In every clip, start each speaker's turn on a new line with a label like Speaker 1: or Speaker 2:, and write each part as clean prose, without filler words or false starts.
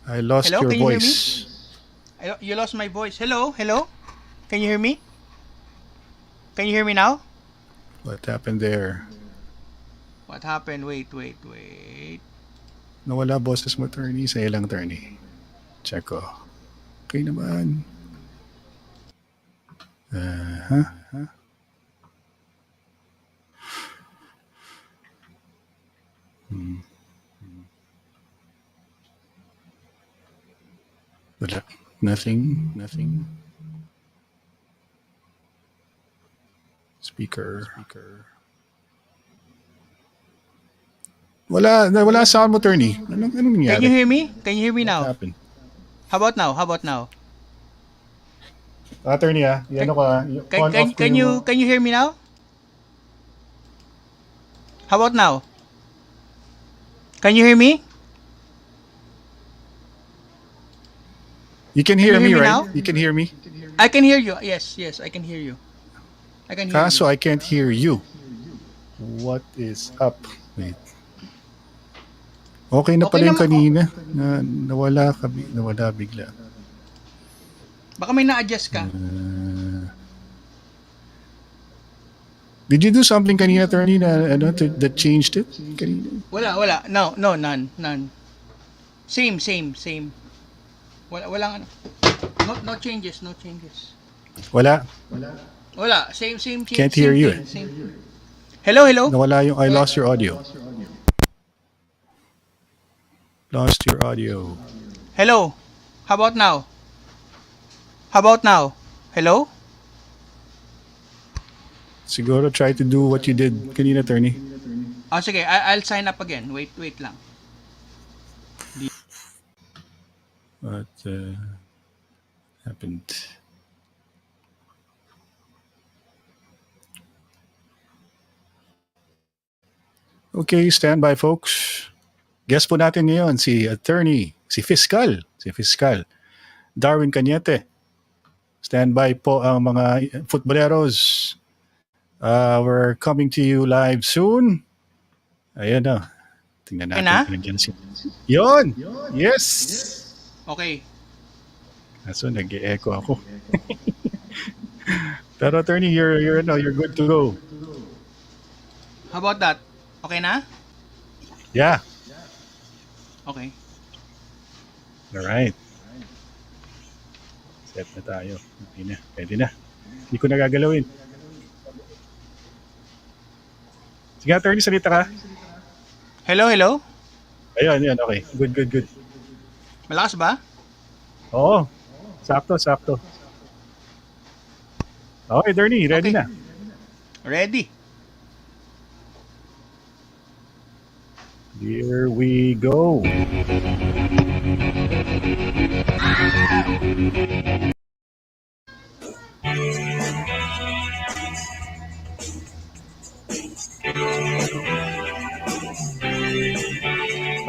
Speaker 1: I lost
Speaker 2: Hello,
Speaker 1: your
Speaker 2: can you hear me?
Speaker 1: voice.
Speaker 2: You lost my voice. Hello, hello. Can you hear me? Can you hear me now?
Speaker 1: What happened there?
Speaker 2: What happened? Wait.
Speaker 1: Nawala boses mo, attorney. Sa ilang attorney. Check ko. Okay naman. Huh? Wala. Nothing. Speaker. Wala sound mo, attorney. Anong
Speaker 2: Can you
Speaker 1: nangyari?
Speaker 2: hear me? Can you hear me
Speaker 1: What
Speaker 2: now?
Speaker 1: happened?
Speaker 2: How about now? How about now?
Speaker 1: Attorney,
Speaker 2: Can
Speaker 1: ano ka,
Speaker 2: can
Speaker 1: on
Speaker 2: can,
Speaker 1: off ko
Speaker 2: can
Speaker 1: yung,
Speaker 2: you can you hear me now? How about now? Can you hear me?
Speaker 1: you can
Speaker 2: Can you
Speaker 1: hear
Speaker 2: hear
Speaker 1: me,
Speaker 2: me
Speaker 1: right?
Speaker 2: now?
Speaker 1: You can hear me?
Speaker 2: I can hear you. Yes, I can hear you. I can hear you.
Speaker 1: Kaso I can't hear you. What is up? Wait. Okay na
Speaker 2: Okay
Speaker 1: pala yung
Speaker 2: naman.
Speaker 1: kanina. Nawala bigla.
Speaker 2: Baka may na-adjust ka.
Speaker 1: Did you do something kanina, attorney, that changed it? Kanina?
Speaker 2: Wala. No, none. Same. Walang ano. No changes.
Speaker 1: Wala.
Speaker 2: Wala. Same
Speaker 1: Can't hear you.
Speaker 2: thing. Hello.
Speaker 1: Nawala yung I lost your audio. Lost your audio.
Speaker 2: Hello. How about now? Hello?
Speaker 1: Siguro try to do what you did kanina, attorney.
Speaker 2: Oh, sige. I'll sign up again. Wait lang.
Speaker 1: What happened? Okay, stand by, folks. Guest po natin ngayon si attorney, si Fiscal. Darwin Cañete. Stand by po ang mga futboleros. We're coming to you live soon. Ayan na. Tingnan
Speaker 2: Okay
Speaker 1: natin
Speaker 2: na?
Speaker 1: kung nandiyan si... Yon! Yes!
Speaker 2: Okay.
Speaker 1: Kaso nag-e-echo ako. Pero attorney, you're good to go.
Speaker 2: How about that? Okay na?
Speaker 1: Yeah.
Speaker 2: Okay.
Speaker 1: Alright. Set na tayo. Pwede na. Hindi ko nagagalawin. Sige, attorney, salita ka.
Speaker 2: Hello?
Speaker 1: Ayun, okay. Good.
Speaker 2: Malakas ba?
Speaker 1: Oo. Sakto. Okay, attorney, ready
Speaker 2: Okay.
Speaker 1: na.
Speaker 2: Ready.
Speaker 1: Here we go.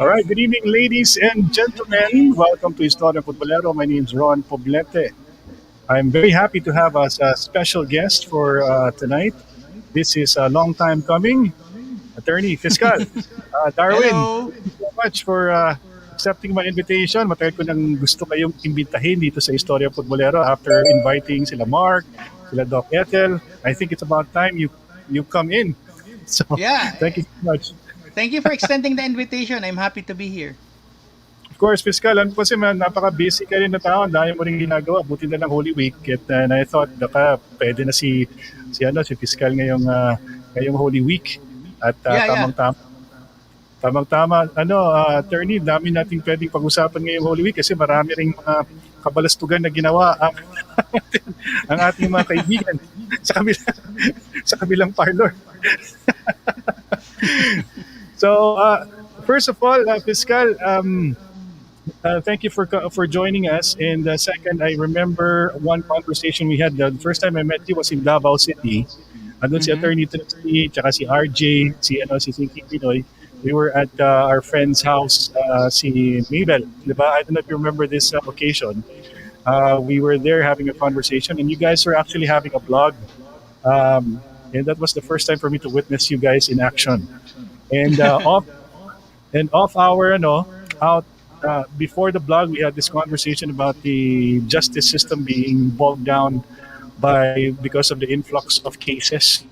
Speaker 1: All right, good evening, ladies and gentlemen. Welcome to Istoryang Futbolero. My name is Ron Poblete. I'm very happy to have as a special guest for tonight. This is a long time coming. Attorney Fiscal. Darwin,
Speaker 2: Hello.
Speaker 1: thank you so much for accepting my invitation. Matagal ko nang gusto kayong imbitahin dito sa Istoryang Futbolero after inviting sila Mark, sila Doc Ethel. I think it's about time you come in. So,
Speaker 2: Yeah.
Speaker 1: thank you so much.
Speaker 2: Thank you for extending the invitation. I'm happy to be here.
Speaker 1: Of course, Fiscal, ano kasi man, napaka-busy ka rin na tao. Dahil mo rin ginagawa. Buti na lang Holy Week. And I thought, baka pwede na si Fiscal ngayong Holy Week. At
Speaker 2: Yeah.
Speaker 1: tamang-tama, attorney, dami nating pwedeng pag-usapan ngayong Holy Week kasi marami ring mga kabalastugan na ginawa ang ating mga kaibigan sa kabilang parlor. So, first of all, Fiscal, thank you for joining us. And second, I remember one conversation we had. The first time I met you was in Davao City. Andun si Attorney Trixie, tsaka si RJ, si Thinking Pinoy. We were at our friend's house, si Mabel. Diba? I don't know if you remember this occasion. We were there having a conversation, and you guys were actually having a blog. And that was the first time for me to witness you guys in action. And off our out before the blog, we had this conversation about the justice system being bogged down by because of the influx of cases.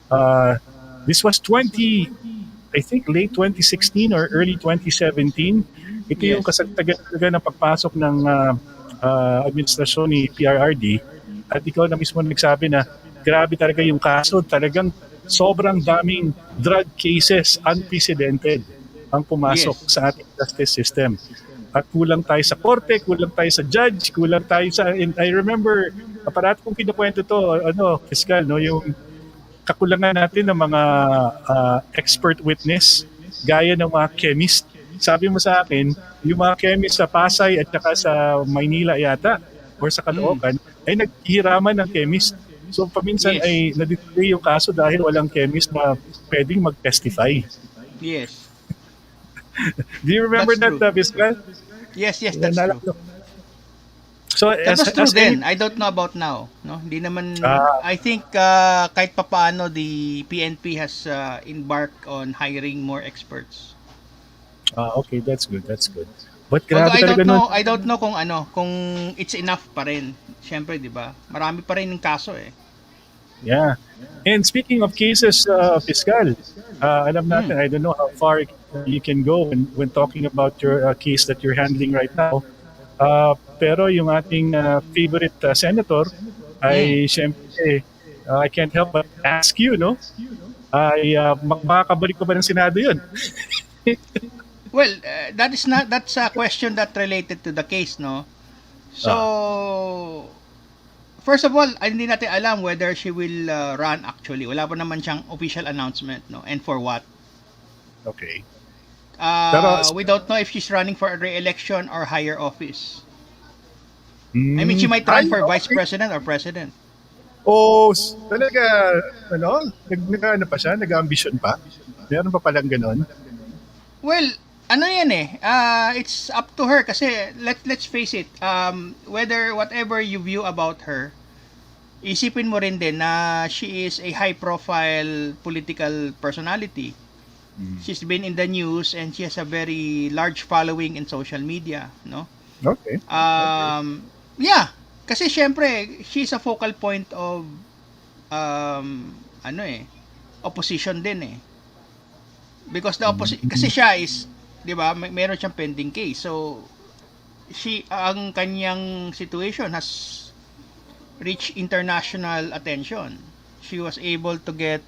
Speaker 1: Uh, this was 20, I think late 2016 or early 2017. Ito yung
Speaker 2: Yes.
Speaker 1: kasagtagan talaga ng pagpasok ng administrasyon ni PRRD. At ikaw na mismo nagsabi na grabe talaga yung kaso. Talagang sobrang daming drug cases, unprecedented ang pumasok
Speaker 2: Yes.
Speaker 1: sa ating justice system. At kulang tayo sa korte, kulang tayo sa judge, kulang tayo sa... And I remember, parati kong kinukwento to, fiscal, no, yung kakulangan natin ng mga expert witness gaya ng mga chemist. Sabi mo sa akin, yung mga chemist sa Pasay at saka sa Maynila yata or sa
Speaker 2: Mm.
Speaker 1: Caloocan ay naghihiraman ng chemist. So paminsan
Speaker 2: Yes.
Speaker 1: ay na-delay yung kaso dahil walang chemist na pwedeng mag-testify.
Speaker 2: Yes.
Speaker 1: Do you remember
Speaker 2: That's
Speaker 1: that,
Speaker 2: true.
Speaker 1: Fiscal?
Speaker 2: Yes, yes, that's true.
Speaker 1: So
Speaker 2: That
Speaker 1: as,
Speaker 2: was true
Speaker 1: as any,
Speaker 2: then. I don't know about now. No, hindi naman.
Speaker 1: ah,
Speaker 2: I think kahit papaano the PNP has embarked on hiring more experts.
Speaker 1: okay, that's good, that's good. But
Speaker 2: Although
Speaker 1: grabe talaga nun.
Speaker 2: I don't know kung it's enough pa rin. Siyempre, 'di ba? Marami pa rin ng kaso eh.
Speaker 1: Yeah. And speaking of cases, Fiscal, alam
Speaker 2: Mm.
Speaker 1: natin, I don't know how far you can go when talking about your case that you're handling right now. Pero yung ating favorite senator
Speaker 2: Mm.
Speaker 1: ay siyempre, I can't help but ask you, no? Ay makakabalik ko ba ng Senado yun?
Speaker 2: Well, that's a question that related to the case, no?
Speaker 1: Ah,
Speaker 2: So, first of all, hindi natin alam whether she will run actually. Wala pa naman siyang official announcement, no? And for what?
Speaker 1: okay. Pero,
Speaker 2: We don't know if she's running for a re-election or higher office. I mean, she
Speaker 1: mm,
Speaker 2: might run for vice president or president.
Speaker 1: talaga, ano pa siya, nag-ambition pa? Meron pa palang ganon?
Speaker 2: Well, ano yan eh, it's up to her kasi let's face it, whether whatever you view about her, isipin mo rin din na she is a high profile political personality. She's been in the news and she has a very large following in social media, no?
Speaker 1: Okay.
Speaker 2: Yeah, kasi syempre she's a focal point of ano eh, opposition din eh. Because the opposition kasi siya is, 'di ba, meron siyang pending case. So ang kanyang situation has reached international attention. She was able to get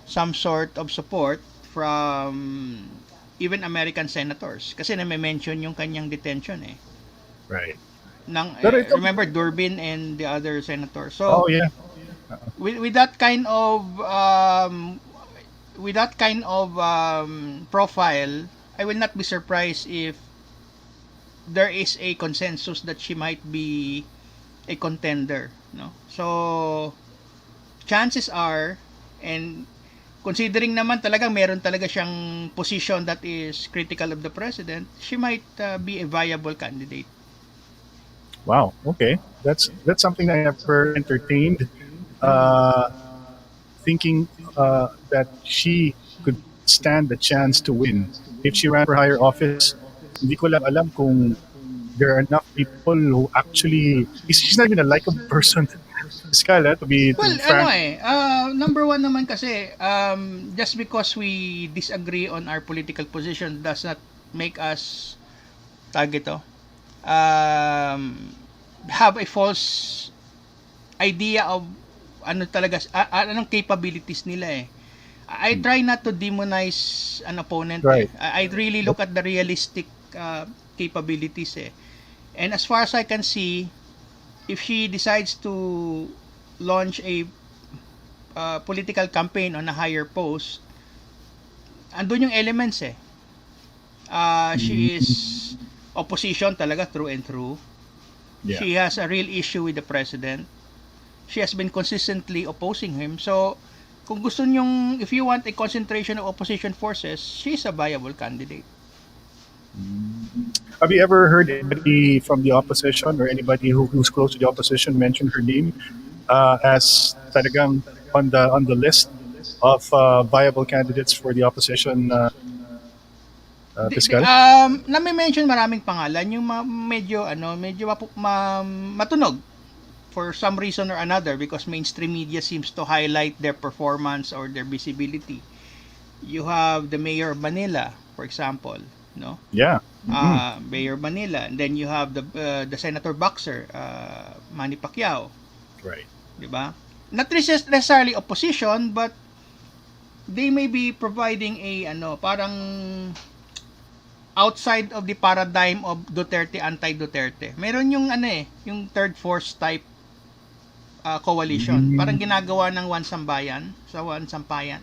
Speaker 2: some sort of support from even American senators kasi na-mention yung kanyang detention eh.
Speaker 1: Right. Pero ito,
Speaker 2: Remember Durbin and the other senators.
Speaker 1: oh
Speaker 2: So
Speaker 1: yeah.
Speaker 2: with that kind of profile, I will not be surprised if there is a consensus that she might be a contender, no? So chances are, and considering naman talagang meron talaga siyang position that is critical of the president, she might be a viable candidate.
Speaker 1: Wow. Okay. That's something I never entertained. Uh, Thinking that she could stand the chance to win if she ran for higher office. Hindi ko lang alam kung there are enough people who actually. She's not even a likable person, Scala, to
Speaker 2: Well,
Speaker 1: be frank.
Speaker 2: number one naman kasi, just because we disagree on our political position does not make us, tag ito, have a false idea of ano talaga, anong capabilities nila eh. I try not to demonize an opponent eh.
Speaker 1: Right.
Speaker 2: I really look at the realistic capabilities eh. And as far as I can see, if she decides to launch a political campaign on a higher post, andun yung elements eh. She is opposition talaga through and through.
Speaker 1: Yeah.
Speaker 2: She has a real issue with the president. She has been consistently opposing him. So, kung gusto nyong, if you want a concentration of opposition forces, she's a viable candidate.
Speaker 1: Have you ever heard anybody from the opposition or anybody who's close to the opposition mention her name as talagang on the list of viable candidates for the opposition? Piskal?
Speaker 2: Na-mention maraming pangalan yung medyo medyo matunog for some reason or another because mainstream media seems to highlight their performance or their visibility. You have the mayor of Manila, for example, no?
Speaker 1: Yeah. Mm-hmm.
Speaker 2: Mayor of Manila, and then you have the senator boxer, Manny Pacquiao,
Speaker 1: Right.
Speaker 2: 'di ba? Not necessarily opposition, but they may be providing a parang outside of the paradigm of Duterte anti-Duterte. Meron yung yung third force type coalition. Parang
Speaker 1: Mm.
Speaker 2: ginagawa ng Wansambayan sa Wansampayan.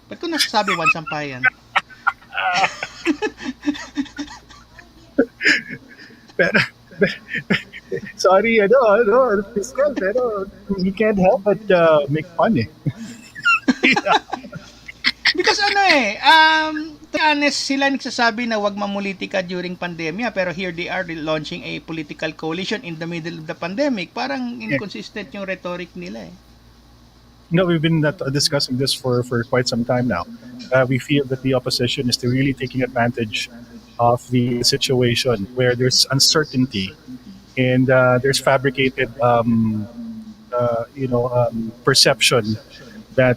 Speaker 2: Ba't ko nasasabi Wansampayan?
Speaker 1: Pero, sorry, Piskal, pero you can't help but make fun eh.
Speaker 2: Because to be honest, sila nagsasabi na wag mamulitika during pandemya, pero here they are launching a political coalition in the middle of the pandemic. Parang inconsistent yung rhetoric nila eh.
Speaker 1: We've been discussing this for quite some time now. We feel that the opposition is really taking advantage of the situation where there's uncertainty and there's fabricated, perception that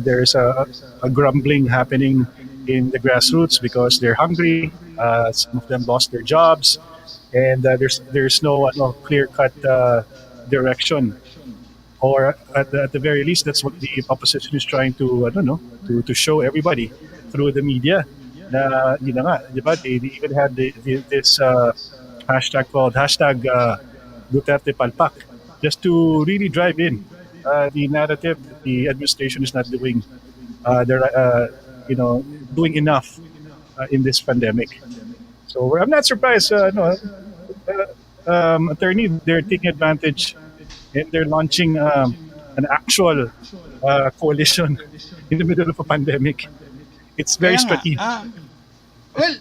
Speaker 1: there's a grumbling happening in the grassroots because they're hungry. Some of them lost their jobs, and there's no clear cut direction. Or at the very least, that's what the opposition is trying to, I don't know, to show everybody through the media. Na, yun na nga, di ba? They even had this hashtag called hashtag Duterte Palpak, just to really drive in the narrative that the administration is not doing, they're, doing enough in this pandemic. So I'm not surprised, no, attorney, they're taking advantage and they're launching an actual coalition in the middle of a pandemic. It's very
Speaker 2: Kaya nga,
Speaker 1: strategic.
Speaker 2: well,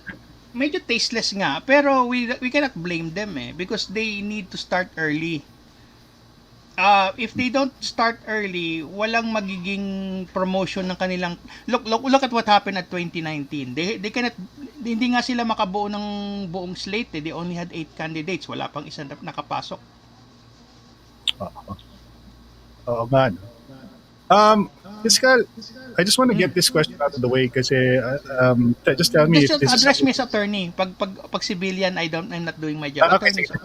Speaker 2: medyo tasteless nga, pero we cannot blame them because they need to start early. If they don't start early, walang magiging promotion ng kanilang look at what happened at 2019. They cannot, hindi nga sila makabuo ng buong slate. They only had 8 candidates. Wala pang isa na nakapasok.
Speaker 1: Oo nga. Piskal, I just want to get this question out of the way kasi just tell me if
Speaker 2: Just
Speaker 1: this
Speaker 2: address
Speaker 1: is...
Speaker 2: me as attorney. Pag civilian, I'm not doing my job.
Speaker 1: Okay,
Speaker 2: Attorney.
Speaker 1: sige.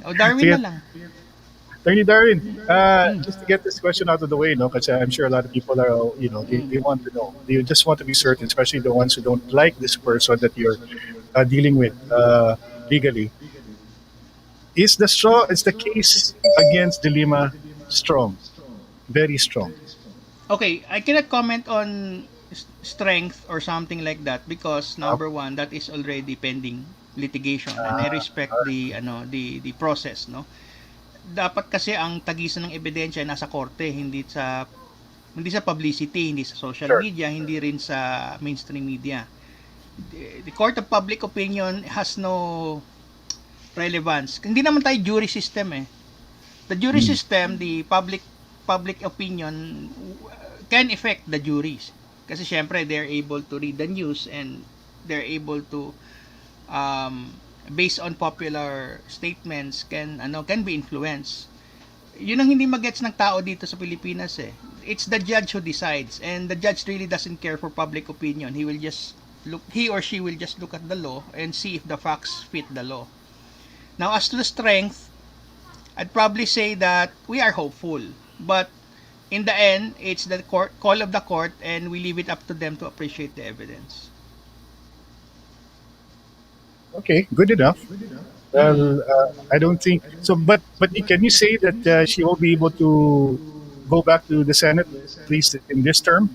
Speaker 2: O Darwin
Speaker 1: Sige.
Speaker 2: na lang.
Speaker 1: Attorney Darwin, just to get this question out of the way, no, because I'm sure a lot of people are, they want to know. They just want to be certain, especially the ones who don't like this person that you're dealing with legally. Is the case against Delima strong? Very strong.
Speaker 2: Okay, I cannot comment on strength or something like that because number one, that is already pending litigation and I respect the process, no. Dapat kasi ang tagisan ng ebidensya nasa korte, hindi sa publicity, hindi sa social
Speaker 1: Sure.
Speaker 2: media, hindi rin sa mainstream media. The court of public opinion has no relevance. Hindi naman tayo jury system eh. The jury system, the public opinion can affect the juries. Kasi syempre they're able to read the news and they're able to based on popular statements can be influenced. Yun ang hindi magets ng tao dito sa Pilipinas eh. It's the judge who decides and the judge really doesn't care for public opinion. He or she will just look at the law and see if the facts fit the law. Now as to strength, I'd probably say that we are hopeful, but in the end, it's the call of the court and we leave it up to them to appreciate the evidence.
Speaker 1: Okay, good enough. Well, I don't think so. But can you say that she will be able to go back to the Senate at least in this term?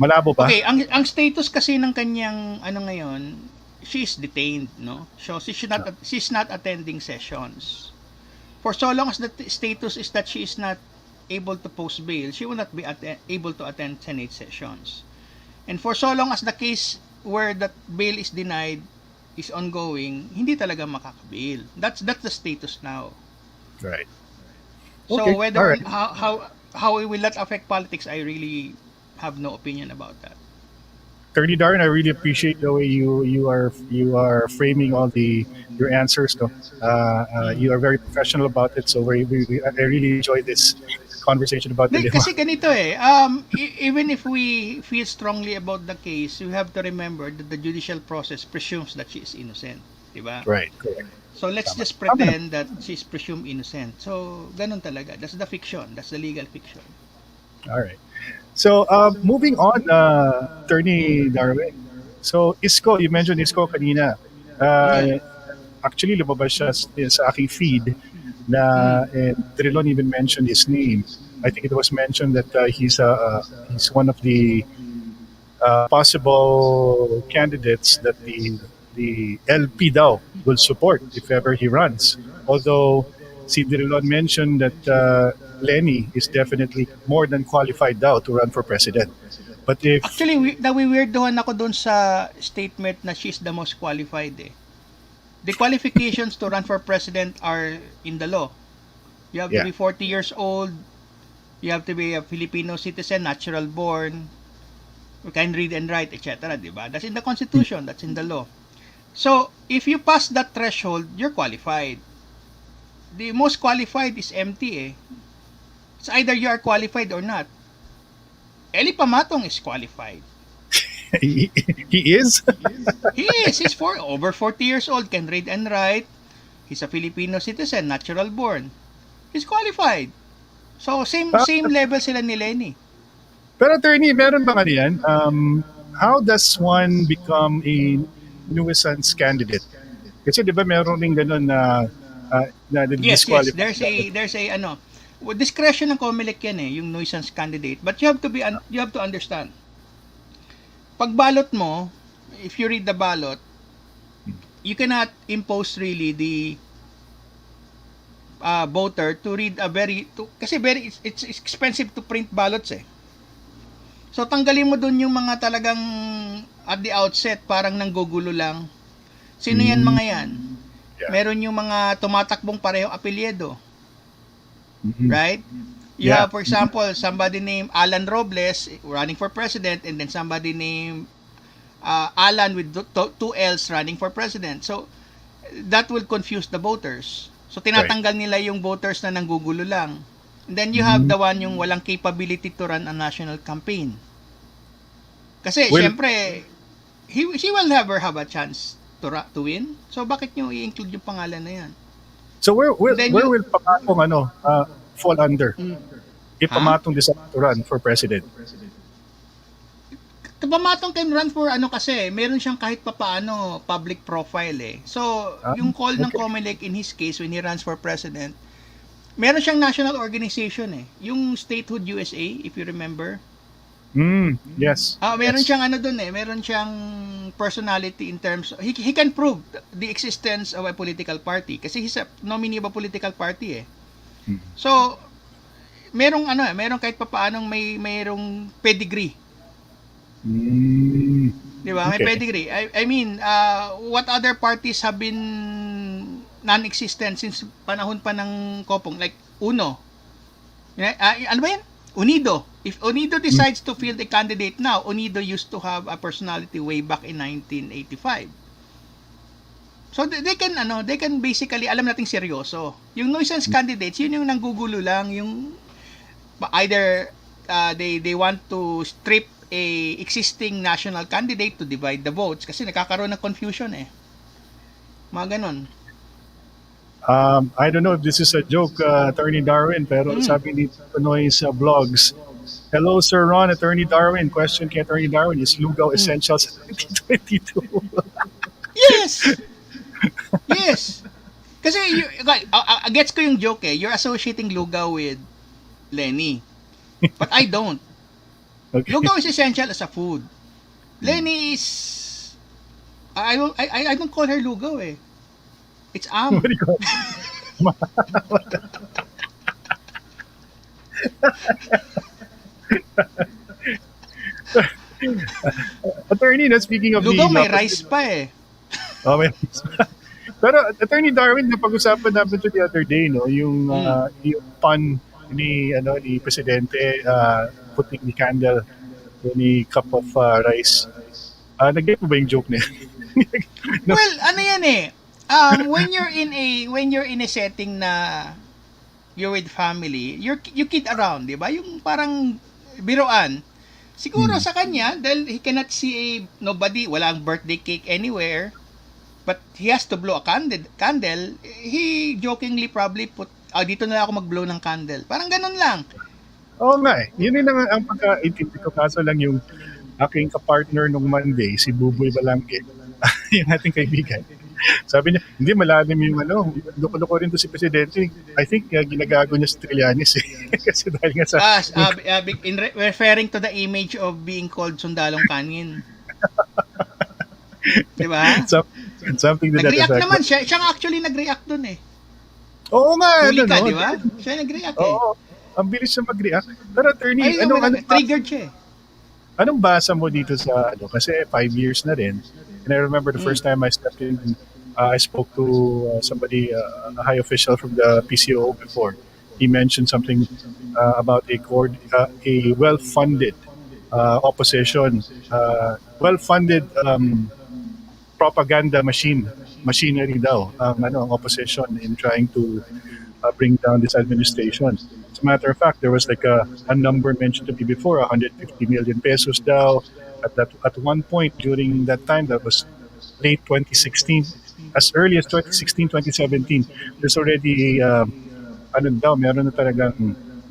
Speaker 1: Malabo ba?
Speaker 2: Okay, ang status kasi ng kanyang ngayon, she is detained, no? So she's not attending sessions. For so long as the status is that she is not able to post bail, she will not be able to attend Senate sessions. And for so long as the case where that bail is denied is ongoing, hindi talaga makakabail. That's the status now.
Speaker 1: Right.
Speaker 2: So
Speaker 1: Okay,
Speaker 2: whether
Speaker 1: alright.
Speaker 2: how will that affect politics, I really have no opinion about that.
Speaker 1: Attorney Darren, I really appreciate the way you are framing all the your answers. No, you are very professional about it. So I really enjoy this conversation about Delima.
Speaker 2: Kasi ganito eh, even if we feel strongly about the case, you have to remember that the judicial process presumes that she is innocent. Diba?
Speaker 1: Right, correct.
Speaker 2: So let's
Speaker 1: Tama.
Speaker 2: just
Speaker 1: Tama naman.
Speaker 2: pretend that she's presumed innocent. So ganun talaga. That's the fiction. That's the legal fiction.
Speaker 1: All right. So moving on, Attorney
Speaker 2: Mm.
Speaker 1: Darwin. So Isko, you mentioned Isko kanina.
Speaker 2: Yeah.
Speaker 1: Uh, Actually, lumabas siya sa aking feed na
Speaker 2: Mm.
Speaker 1: and Trilon even mentioned his name. I think it was mentioned that he's one of the possible candidates that the LP daw will support if ever he runs. Although si Trilon mentioned that Lenny is definitely more than qualified daw to run for president. But if
Speaker 2: Actually, nawiweirdohan ako doon sa statement na she's the most qualified eh. The qualifications to run for president are in the law. You have to
Speaker 1: yeah,
Speaker 2: be 40 years old. You have to be a Filipino citizen, natural born, who can read and write, etc. Diba? That's in the Constitution. That's in the law. So, if you pass that threshold, you're qualified. The most qualified is empty eh. It's either you are qualified or not. Eli Pamatong is qualified.
Speaker 1: he, he is.
Speaker 2: He is. He's over 40 years old, can read and write. He's a Filipino citizen, natural born. He's qualified. So, same level sila ni Lenny.
Speaker 1: Pero attorney, meron bang ano yan? How does one become a nuisance candidate? Kasi di ba meron rin ganun na
Speaker 2: Yes.
Speaker 1: disqualify.
Speaker 2: There's a discretion ng COMELEC yan eh, yung nuisance candidate. But you have to understand. Pag balot mo, if you read the ballot, you cannot impose really the voter to read kasi it's expensive to print ballots eh. So tanggalin mo dun yung mga talagang at the outset parang nanggugulo lang. Sino yan
Speaker 1: Mm,
Speaker 2: mga yan?
Speaker 1: yeah.
Speaker 2: Meron yung mga tumatakbong parehong apelyido,
Speaker 1: Mhm.
Speaker 2: right? You
Speaker 1: Yeah.
Speaker 2: have, for example, somebody named Alan Robles running for president, and then somebody named Alan with two L's running for president. So that will confuse the voters. So
Speaker 1: Right.
Speaker 2: tinatanggal nila yung voters na nanggugulo lang. And then you have
Speaker 1: Mhm.
Speaker 2: the one yung walang capability to run a national campaign. Kasi
Speaker 1: Well,
Speaker 2: syempre he will never have a chance to win. So bakit nyo i-include yung pangalan na yan?
Speaker 1: so
Speaker 2: Then
Speaker 1: where
Speaker 2: you
Speaker 1: will Pamatong fall under
Speaker 2: mm,
Speaker 1: if
Speaker 2: ha?
Speaker 1: Pamatong decide to run for president?
Speaker 2: Pamatong can run for kasi, meron siyang kahit papaano public profile eh. So,
Speaker 1: Ah,
Speaker 2: yung call ng
Speaker 1: okay.
Speaker 2: COMELEC in his case when he runs for president, meron siyang national organization eh. Yung Statehood USA, if you remember.
Speaker 1: Yes.
Speaker 2: Meron
Speaker 1: Yes.
Speaker 2: siyang doon eh, meron siyang personality in terms he can prove the existence of a political party kasi he's a nominee of a political party eh.
Speaker 1: Mm.
Speaker 2: So, merong kahit papaanong merong pedigree.
Speaker 1: Mm,
Speaker 2: Di ba? May
Speaker 1: okay.
Speaker 2: pedigree. I mean, what other parties have been non-existent since panahon pa ng Kopong? Like, Uno. Ano ba yan? Unido. If Unido
Speaker 1: Mm.
Speaker 2: decides to field a candidate now, Unido used to have a personality way back in 1985. So they can basically, alam nating seryoso. Yung nuisance candidates, yun yung nanggugulo lang, yung either they want to strip a existing national candidate to divide the votes kasi nakakaroon ng confusion eh. Mga ganon.
Speaker 1: I don't know if this is a joke, Attorney Darwin, pero
Speaker 2: Mm.
Speaker 1: sabi ni Pinoy sa vlogs, hello, Sir Ron, Attorney Darwin. Question kay Attorney Darwin, is Lugaw
Speaker 2: Mm.
Speaker 1: essential sa 2022?
Speaker 2: Yes! Yes! Kasi, gets ko yung joke eh. You're associating Lugaw with Lenny. But I don't.
Speaker 1: Okay.
Speaker 2: Lugaw is essential as a food. Lenny is... I don't call her Lugaw eh. It's
Speaker 1: What do you call Attorney, na speaking of
Speaker 2: Lugaw
Speaker 1: the
Speaker 2: may rice pa eh.
Speaker 1: Oh, may Pero Attorney Darwin, napag-usapan namin to the other day, no, yung pun ni presidente putting the candle any cup of rice. Nag-get mo ba yung joke na yan? No?
Speaker 2: Well, ano yan eh. When you're in a setting na you're with family, you kid around, 'di ba? Yung parang biruan. Siguro
Speaker 1: Hmm.
Speaker 2: sa kanya dahil he cannot see nobody, walang birthday cake anywhere, but he has to blow a candle, he jokingly probably put, dito na lang ako mag-blow ng candle. Parang ganun lang.
Speaker 1: Oo nga eh. Yun din ang pagkaintindi ko. Kaso lang yung aking kapartner nung Monday, si Buboy Balangge, yung ating kaibigan. Sabi niya, hindi malalim yung loko-loko rin to si Presidente. I think ginagago niya si Trillanes eh. Kasi dahil nga sa,
Speaker 2: Referring to the image of being called sundalong kanin. 'Di ba?
Speaker 1: some, something to that
Speaker 2: Nag-react
Speaker 1: effect.
Speaker 2: naman siya. Siya nga actually nag-react dun eh.
Speaker 1: Oo nga,
Speaker 2: Huli ka,
Speaker 1: no?
Speaker 2: 'di ba? Siya nag-react eh.
Speaker 1: Oo, ang bilis siya mag-react. Pero attorney,
Speaker 2: Ay, wala, triggered siya eh.
Speaker 1: anong basa mo dito sa, kasi 5 years na rin. And I remember the
Speaker 2: Mm.
Speaker 1: first time I stepped in, I spoke to somebody, a high official from the PCO before. He mentioned something about a well-funded opposition, well-funded propaganda machinery daw ang opposition in trying to bring down this administration. As a matter of fact, there was like a number mentioned to me before, 150 million pesos daw. At one point during that time, that was late 2016, as early as 2016, 2017, there's already meron na talagang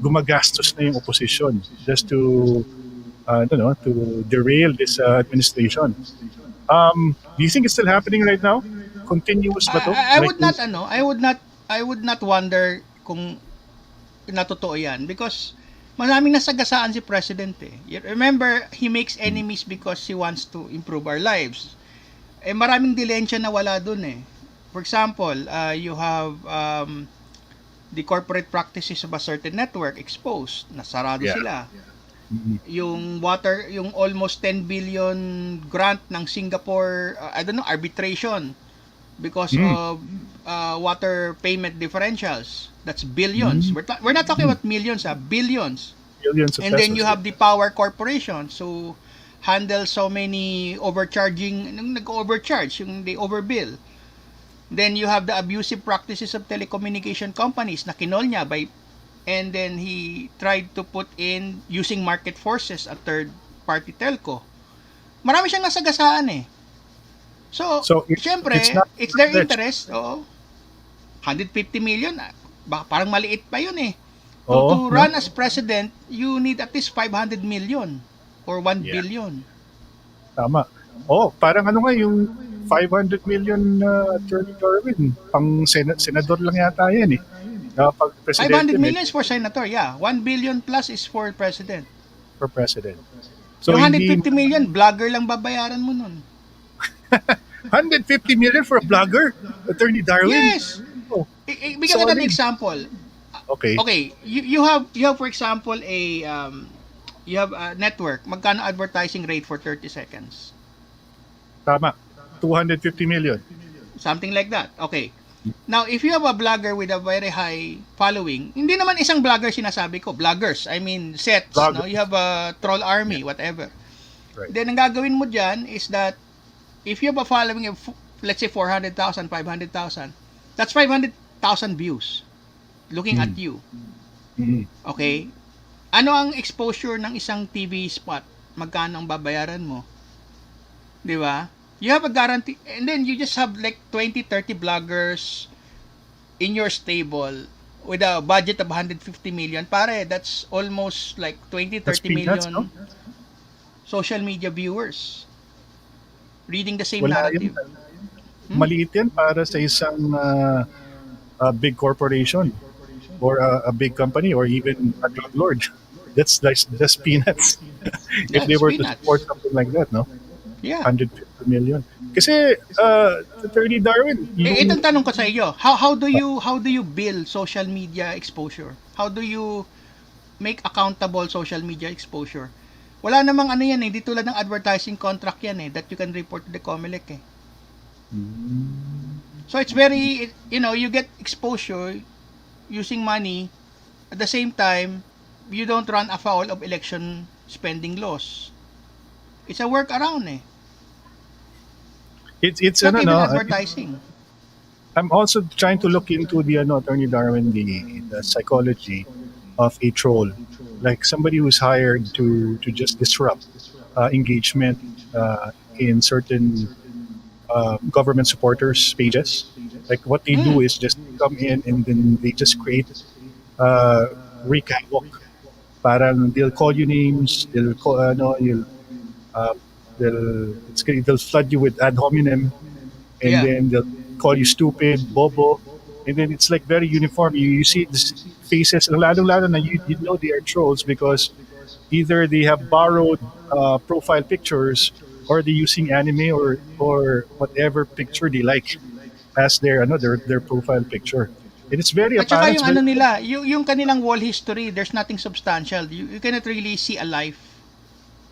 Speaker 1: gumagastos na yung opposition just to to derail this administration. Do you think it's still happening right now? Continuous ba to?
Speaker 2: I
Speaker 1: Like,
Speaker 2: would not I would not wonder kung natotoo yan because maraming nasagasaan si President eh. Remember, he makes enemies because he wants to improve our lives. Eh maraming dilensya na wala dun eh. For example, you have the corporate practices of a certain network exposed. Nasarado
Speaker 1: yeah.
Speaker 2: sila.
Speaker 1: Mhm.
Speaker 2: Yung almost 10 billion grant ng Singapore, I don't know, arbitration because
Speaker 1: Mm.
Speaker 2: of water payment differentials. That's billions.
Speaker 1: Mm.
Speaker 2: We're not talking about millions, billions.
Speaker 1: Billions of
Speaker 2: And then
Speaker 1: pesos.
Speaker 2: you have the power corporation. So handle so many overcharging, nag-overcharge, yung they overbill. Then you have the abusive practices of telecommunication companies na kinol niya and then he tried to put in using market forces a third party telco. Marami siyang nasagasaan eh. So,
Speaker 1: So
Speaker 2: syempre,
Speaker 1: it's not
Speaker 2: it's their
Speaker 1: privilege.
Speaker 2: interest. Oo. 150 million, parang maliit pa yun eh.
Speaker 1: Oo,
Speaker 2: To
Speaker 1: no?
Speaker 2: run as president, you need at least 500 million or 1
Speaker 1: Yeah,
Speaker 2: billion.
Speaker 1: tama. Oh, parang nga yung 500 million Attorney Darwin, pang senador lang yata yan eh. Pag
Speaker 2: 500
Speaker 1: presidente,
Speaker 2: million
Speaker 1: medyo
Speaker 2: is for senator, yeah. 1 billion plus is for president.
Speaker 1: for president. So
Speaker 2: Yung
Speaker 1: hindi
Speaker 2: 150 million, vlogger lang babayaran mo nun.
Speaker 1: 150 million for a blogger, Attorney Darwin.
Speaker 2: Yes!
Speaker 1: Oh,
Speaker 2: Bigyan kita ng
Speaker 1: solid.
Speaker 2: example.
Speaker 1: Okay.
Speaker 2: Okay, you have for example you have a network. Magkano advertising rate for 30 seconds?
Speaker 1: Tama. 250 million.
Speaker 2: Something like that. Okay. Now, if you have a blogger with a very high following, hindi naman isang blogger sinasabi ko, bloggers, I mean sets, no?
Speaker 1: Blogger.
Speaker 2: You have a troll army, whatever.
Speaker 1: Right.
Speaker 2: Then ang gagawin mo diyan is that if you have a following of let's say 400,000, 500,000, that's 500,000 views looking at you.
Speaker 1: Mhm.
Speaker 2: Okay? Ano ang exposure ng isang TV spot? Magkano ang babayaran mo? 'Di ba? You have a guarantee, and then you just have like 20, 30 bloggers in your stable with a budget of 150 million. Pare, that's almost like 20,
Speaker 1: That's
Speaker 2: 30
Speaker 1: peanuts, no?
Speaker 2: million social media viewers reading the same
Speaker 1: Wala yun.
Speaker 2: narrative. Hmm?
Speaker 1: Maliit yan para sa isang big corporation or a big company or even a drug lord. That's peanuts. If they
Speaker 2: That's
Speaker 1: were to support
Speaker 2: peanuts.
Speaker 1: something like that, no?
Speaker 2: Yeah.
Speaker 1: 150 million. Kasi, Attorney Darwin,
Speaker 2: Itong tanong ko sa iyo, how do you build social media exposure? How do you make accountable social media exposure? Wala namang ano yan eh, di tulad ng advertising contract yan eh, that you can report to the COMELEC eh. So it's very, you get exposure using money, at the same time, you don't run afoul of election spending laws. It's a workaround eh.
Speaker 1: It's
Speaker 2: It's not even
Speaker 1: no.
Speaker 2: advertising.
Speaker 1: I'm also trying to look into the Attorney Darwin, the psychology of a troll, like somebody who's hired to just disrupt engagement in certain government supporters pages. Like what they do
Speaker 2: Mm.
Speaker 1: is just come in and then they just create uh, wreak havoc. Parang they'll call you names, they'll call, you'll, uh, they'll flood you with ad hominem, and
Speaker 2: Yeah.
Speaker 1: then they'll call you stupid, bobo, and then it's like very uniform. You see these faces, lalo na you know they are trolls because either they have borrowed profile pictures or they're using anime or whatever picture they like as their profile picture. And it's very
Speaker 2: At saka
Speaker 1: apparent. It's
Speaker 2: yung
Speaker 1: very
Speaker 2: ano nila, yung kanilang wall history, there's nothing substantial. You cannot really see a life.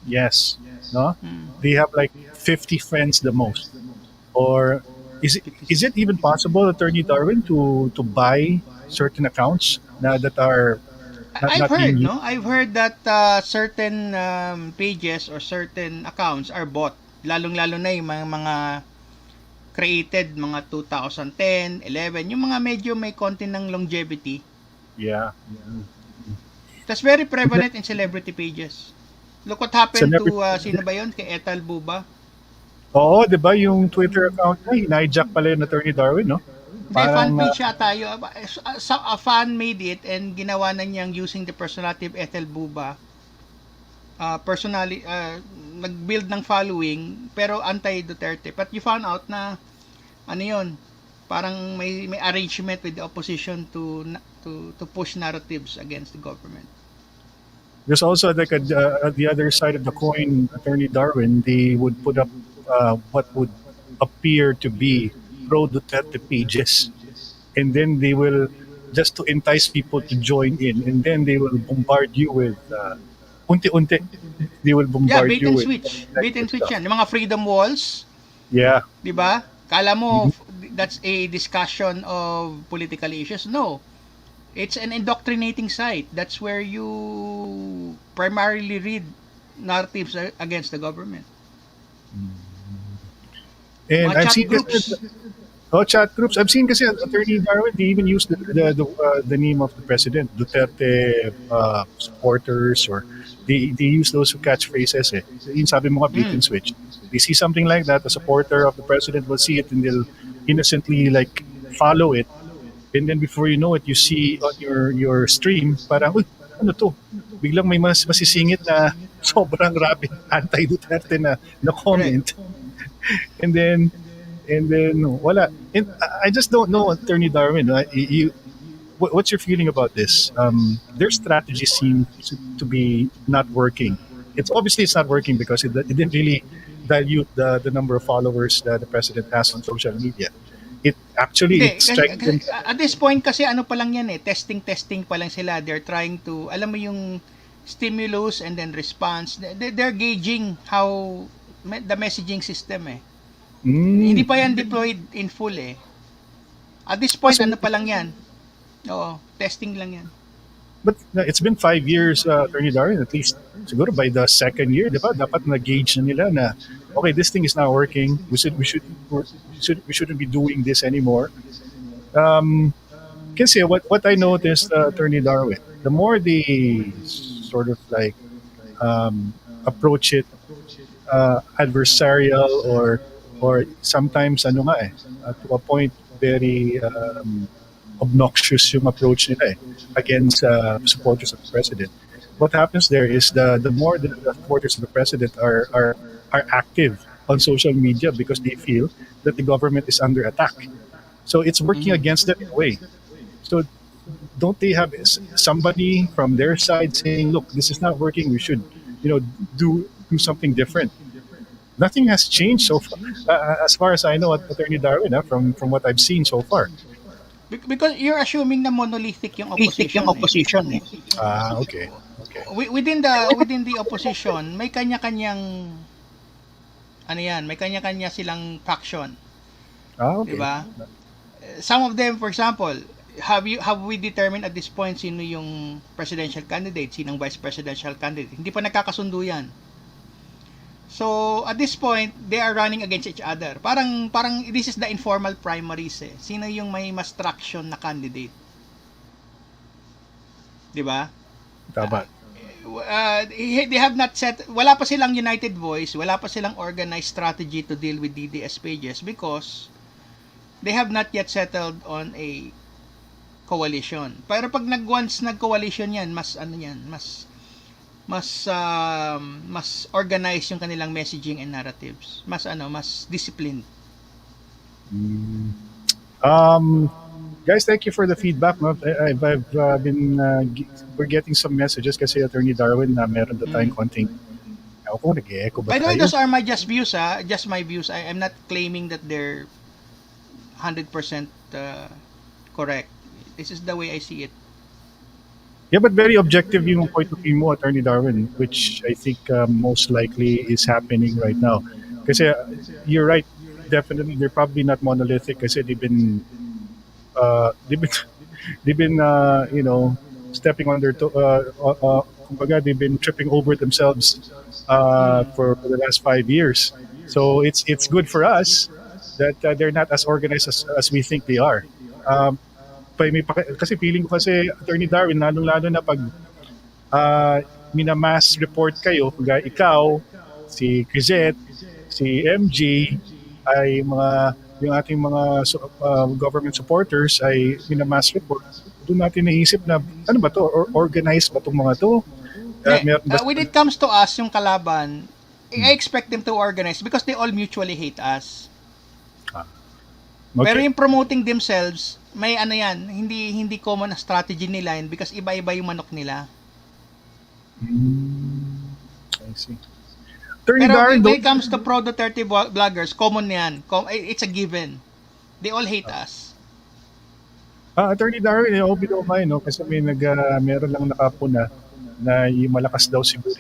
Speaker 1: yes, no.
Speaker 2: Hmm.
Speaker 1: They have like 50 friends the most. Or is it even possible, Attorney Darwin, to buy certain accounts that are
Speaker 2: I've
Speaker 1: not being
Speaker 2: heard,
Speaker 1: used?
Speaker 2: no? I've heard that certain pages or certain accounts are bought. Lalong-lalo na yung mga created mga 2010, 11, yung mga medyo may konti ng longevity.
Speaker 1: Yeah.
Speaker 2: That's very prevalent in celebrity pages. Look what happened
Speaker 1: Celebrity.
Speaker 2: to, sino ba yun? Kay Etal Buba.
Speaker 1: Oo, 'di ba yung Twitter account niya, hijack pala yung Attorney Darwin, no?
Speaker 2: Hindi, fan
Speaker 1: Parang
Speaker 2: page siya tayo. A fan made it and ginawa na niyang using the personality of Ethel Buba. Personally, nag-build ng following pero anti-Duterte. But you found out na ano yun, parang may arrangement with the opposition to push narratives against the government.
Speaker 1: there's also like at the other side of the coin, Attorney Darwin, they would put up what would appear to be pro Duterte pages, and then they will just to entice people to join in, and then they will bombard you with unti-unti. They will
Speaker 2: Yeah,
Speaker 1: bombard
Speaker 2: bait
Speaker 1: you
Speaker 2: and
Speaker 1: with
Speaker 2: switch. Bait
Speaker 1: negative
Speaker 2: and switch
Speaker 1: stuff.
Speaker 2: yan. Yung mga freedom walls,
Speaker 1: Yeah.
Speaker 2: 'di ba? Kala mo
Speaker 1: Mhm.
Speaker 2: that's a discussion of political issues. No. It's an indoctrinating site. That's where you primarily read narratives against the government.
Speaker 1: And
Speaker 2: Mga
Speaker 1: I've
Speaker 2: chat
Speaker 1: seen this.
Speaker 2: groups.
Speaker 1: Oh, chat groups. I've seen kasi Attorney Darwin, they even use the name of the president, Duterte supporters, or they use those catchphrases. Eh. Yung sabi mo nga, bait
Speaker 2: Mm.
Speaker 1: and switch. They see something like that, a supporter of the president will see it and they'll innocently like follow it. And then before you know it, you see on your stream, parang, uy, ano to? Biglang may masisingit na sobrang rabid anti-Duterte na
Speaker 2: Correct.
Speaker 1: comment. And then wala. And I just don't know, Attorney Darwin. What's your feeling about this? Their strategy seems to be not working. It's not working because it didn't really dilute the number of followers that the president has on social media.
Speaker 2: Hindi,
Speaker 1: It
Speaker 2: kasi
Speaker 1: strengthens.
Speaker 2: at this point kasi ano pa lang yan eh, testing pa lang sila. They're trying to, alam mo yung stimulus and then response. They're gauging how the messaging system eh. Hindi
Speaker 1: Mm,
Speaker 2: pa yan deployed in full eh. At this point,
Speaker 1: kasi,
Speaker 2: ano pa lang yan? Oo, testing lang yan.
Speaker 1: but it's been 5 years, Attorney Darwin, at least. Siguro by the second year, di ba? Dapat na-gauge na nila na, okay, this thing is not working. We shouldn't be doing this anymore. Um, Kasi what I noticed, Attorney Darwin, the more they sort of like approach it adversarial or sometimes ano nga to a point very obnoxious yung approach nila against supporters of the president. What happens there is the more the supporters of the president are active on social media because they feel that the government is under attack. So it's working
Speaker 2: Mhm.
Speaker 1: against them in a way. So don't they have somebody from their side saying, "Look, this is not working. We should, do something different." Nothing has changed so far, as far as I know, Attorney Darwin, from what I've seen so far.
Speaker 2: Because you're assuming na monolithic yung
Speaker 3: Politik yung
Speaker 2: opposition eh.
Speaker 3: opposition eh.
Speaker 1: Ah, okay, okay.
Speaker 2: Within the opposition, may kanya-kanyang ano yan, may kanya-kanya silang faction,
Speaker 1: Ah,
Speaker 2: 'di
Speaker 1: okay.
Speaker 2: ba? Some of them, for example, have we determined at this point sino yung presidential candidate, sinong vice presidential candidate? Hindi pa nagkakasundo yan. So at this point, they are running against each other. Parang this is the informal primaries eh. Sino yung may mas traction na candidate? 'Di ba?
Speaker 1: Tama.
Speaker 2: They have not set, wala pa silang united voice, wala pa silang organized strategy to deal with DDS pages because they have not yet settled on a coalition. Pero pag once nag-coalition yan, mas ano yan, mas organized yung kanilang messaging and narratives. Mas disciplined.
Speaker 1: Um, Guys, thank you for the feedback. No? I've been we're getting some messages kasi Attorney Darwin na meron daw tayong konting ako nag-echo ba
Speaker 2: By the way,
Speaker 1: tayo?
Speaker 2: those are my just views just my views. I'm not claiming that they're 100% correct. This is the way I see it.
Speaker 1: Yeah, but very objective yung point of view mo, Attorney Darwin, which I think most likely is happening right now. Kasi you're right, definitely they're probably not monolithic kasi they've been they've been stepping on their kumbaga, they've been tripping over themselves for the last 5 years. So it's good for us that they're not as organized as we think they are. Kasi feeling ko kasi Attorney Darwin, lalong-lalo na pag minamass report kayo, kaya ikaw, si Crisette, si MG, ay yung ating mga government supporters ay minamass report, doon natin naisip na ano ba to, organized ba itong mga to?
Speaker 2: When it comes to us, yung kalaban, I expect them to organize because they all mutually hate us.
Speaker 1: Okay.
Speaker 2: Pero yung promoting themselves, may ano yan, hindi common na strategy nila yun because iba-iba yung manok nila.
Speaker 1: I see. Pero
Speaker 2: when it comes to pro-Duterte vloggers, common yan. It's a given. They all hate us.
Speaker 1: Attorney Darwin, I hope you don't mind, no? Kasi meron lang nakapuna na yung malakas daw siguro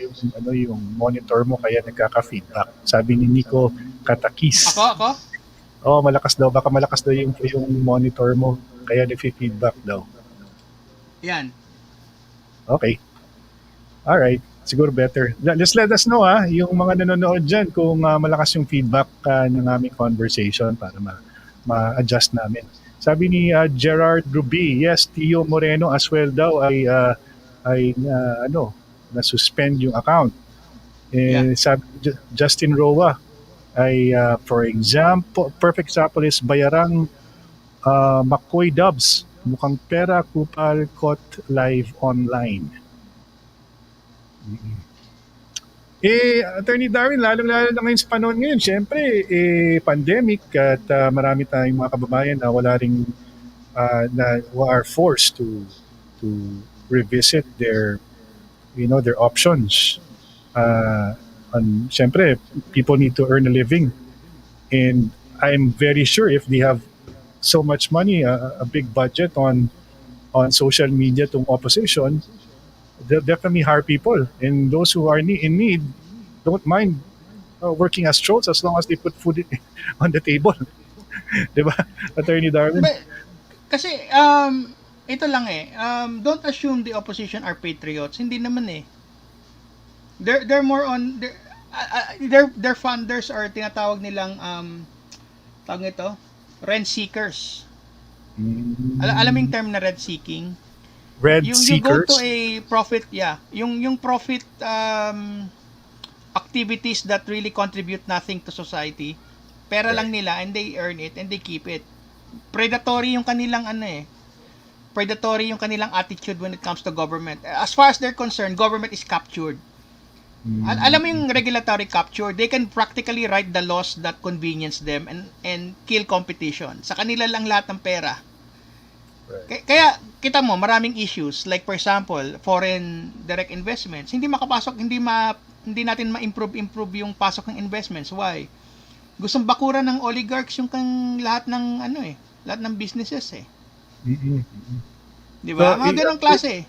Speaker 1: yung monitor mo kaya nagkaka-feedback. Sabi ni Nico Katakis.
Speaker 2: Ako?
Speaker 1: Malakas daw. Baka malakas daw yung monitor mo kaya nag-feedback daw.
Speaker 2: Yan.
Speaker 1: Okay. Alright. Siguro better. Just let us know yung mga nanonood dyan kung malakas yung feedback ng aming conversation para ma-adjust namin. Sabi ni Gerard Ruby, yes, Tio Moreno as well daw ay na-suspend yung account. Sabi Justin Roa ay for example, perfect example is Bayarang McCoy Dubs, mukhang pera kupal kot live online. Attorney Darwin, lalong-lalo na ngayon sa panahon ngayon, syempre, pandemic at marami tayong mga kababayan na wala ring who are forced to revisit their options. And syempre, people need to earn a living. And I'm very sure if they have so much money, a big budget on social media tong opposition, they'll definitely hire people, and those who are in need don't mind working as trolls as long as they put food on the table. Diba, Attorney Darwin?
Speaker 2: Kasi ito lang don't assume the opposition are patriots. Hindi naman they're more on their funders are tinatawag nilang tawag ito rent seekers. Alam mo yung term na rent seeking?
Speaker 1: Seekers?
Speaker 2: You go to a profit, yung profit activities that really contribute nothing to society. Pera lang nila and they earn it and they keep it. Predatory yung kanilang predatory yung kanilang attitude when it comes to government. As far as they're concerned, government is captured. Alam mo yung regulatory capture, they can practically write the laws that convenience them and kill competition. Sa kanila lang lahat ng pera. Right. Kaya kita mo maraming issues like for example, foreign direct investments. Hindi makapasok, hindi natin ma-improve yung pasok ng investments. Why? Gustong bakuran ng oligarchs yung lahat ng lahat ng businesses Di ba? Mga ganong klase.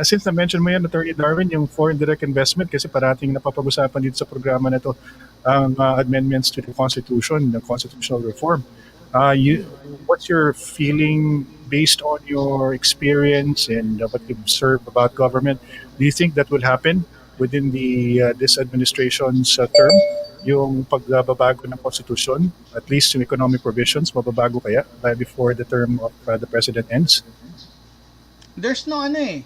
Speaker 1: Since na-mention mo yan, Attorney Darwin, yung foreign direct investment, kasi parating napapag-usapan dito sa programa na to ang amendments to the Constitution, the constitutional reform. What's your feeling based on your experience and what you've observed about government? Do you think that will happen? within this administration's term, yung pagbabago ng constitution, at least yung economic provisions, mababago kaya by before the term of the president ends?
Speaker 2: There's no ano eh.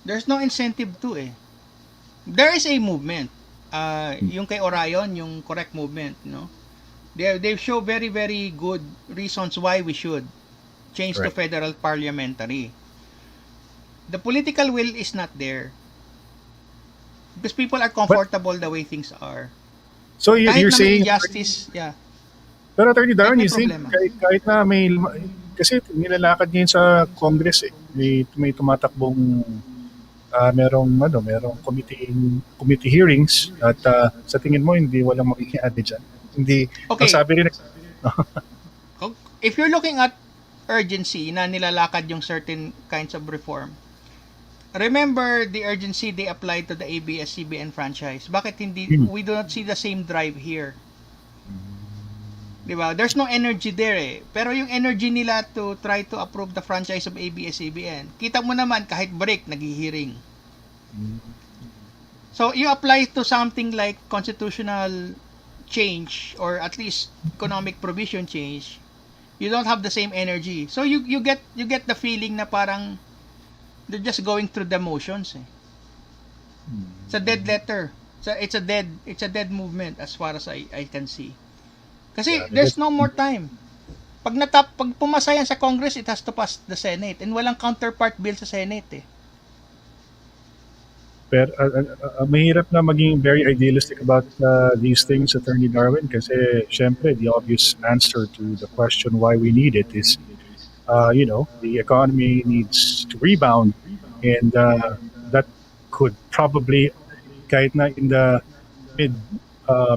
Speaker 2: There's no incentive to eh. There is a movement. Yung kay Orion, yung correct movement, no? They show very very good reasons why we should change to
Speaker 1: Right.
Speaker 2: federal parliamentary. The political will is not there because people are
Speaker 1: But
Speaker 2: comfortable the way things are.
Speaker 1: so
Speaker 2: Kahit
Speaker 1: you're
Speaker 2: na may
Speaker 1: saying,
Speaker 2: injustice, yeah,
Speaker 1: pero Attorney
Speaker 2: kahit
Speaker 1: Darwin,
Speaker 2: may
Speaker 1: you think
Speaker 2: problema.
Speaker 1: kahit na may, kasi nilalakad ngayon sa Congress eh, may tumatakbong merong committee hearings at sa tingin mo hindi walang magiging ate dyan. Hindi, ang
Speaker 2: Okay,
Speaker 1: sabi rin,
Speaker 2: if you're looking at urgency na nilalakad yung certain kinds of reform, remember the urgency they applied to the ABS-CBN franchise. Bakit hindi, we do not see the same drive here? Diba? There's no energy there eh. Pero yung energy nila to try to approve the franchise of ABS-CBN, kita mo naman kahit break, naghihiring. So, you apply to something like constitutional change or at least economic provision change, you don't have the same energy. So, you get the feeling na parang they're just going through the motions eh. It's a dead letter. So, it's a dead movement as far as I can see. Kasi
Speaker 1: Yeah,
Speaker 2: there's no more time. Pag pumasa yan sa Congress, it has to pass the Senate. And walang counterpart bill sa Senate eh.
Speaker 1: pero mahirap na maging very idealistic about these things, Attorney Darwin, kasi syempre the obvious answer to the question why we need it is, the economy needs to rebound, and that could probably, kahit na in the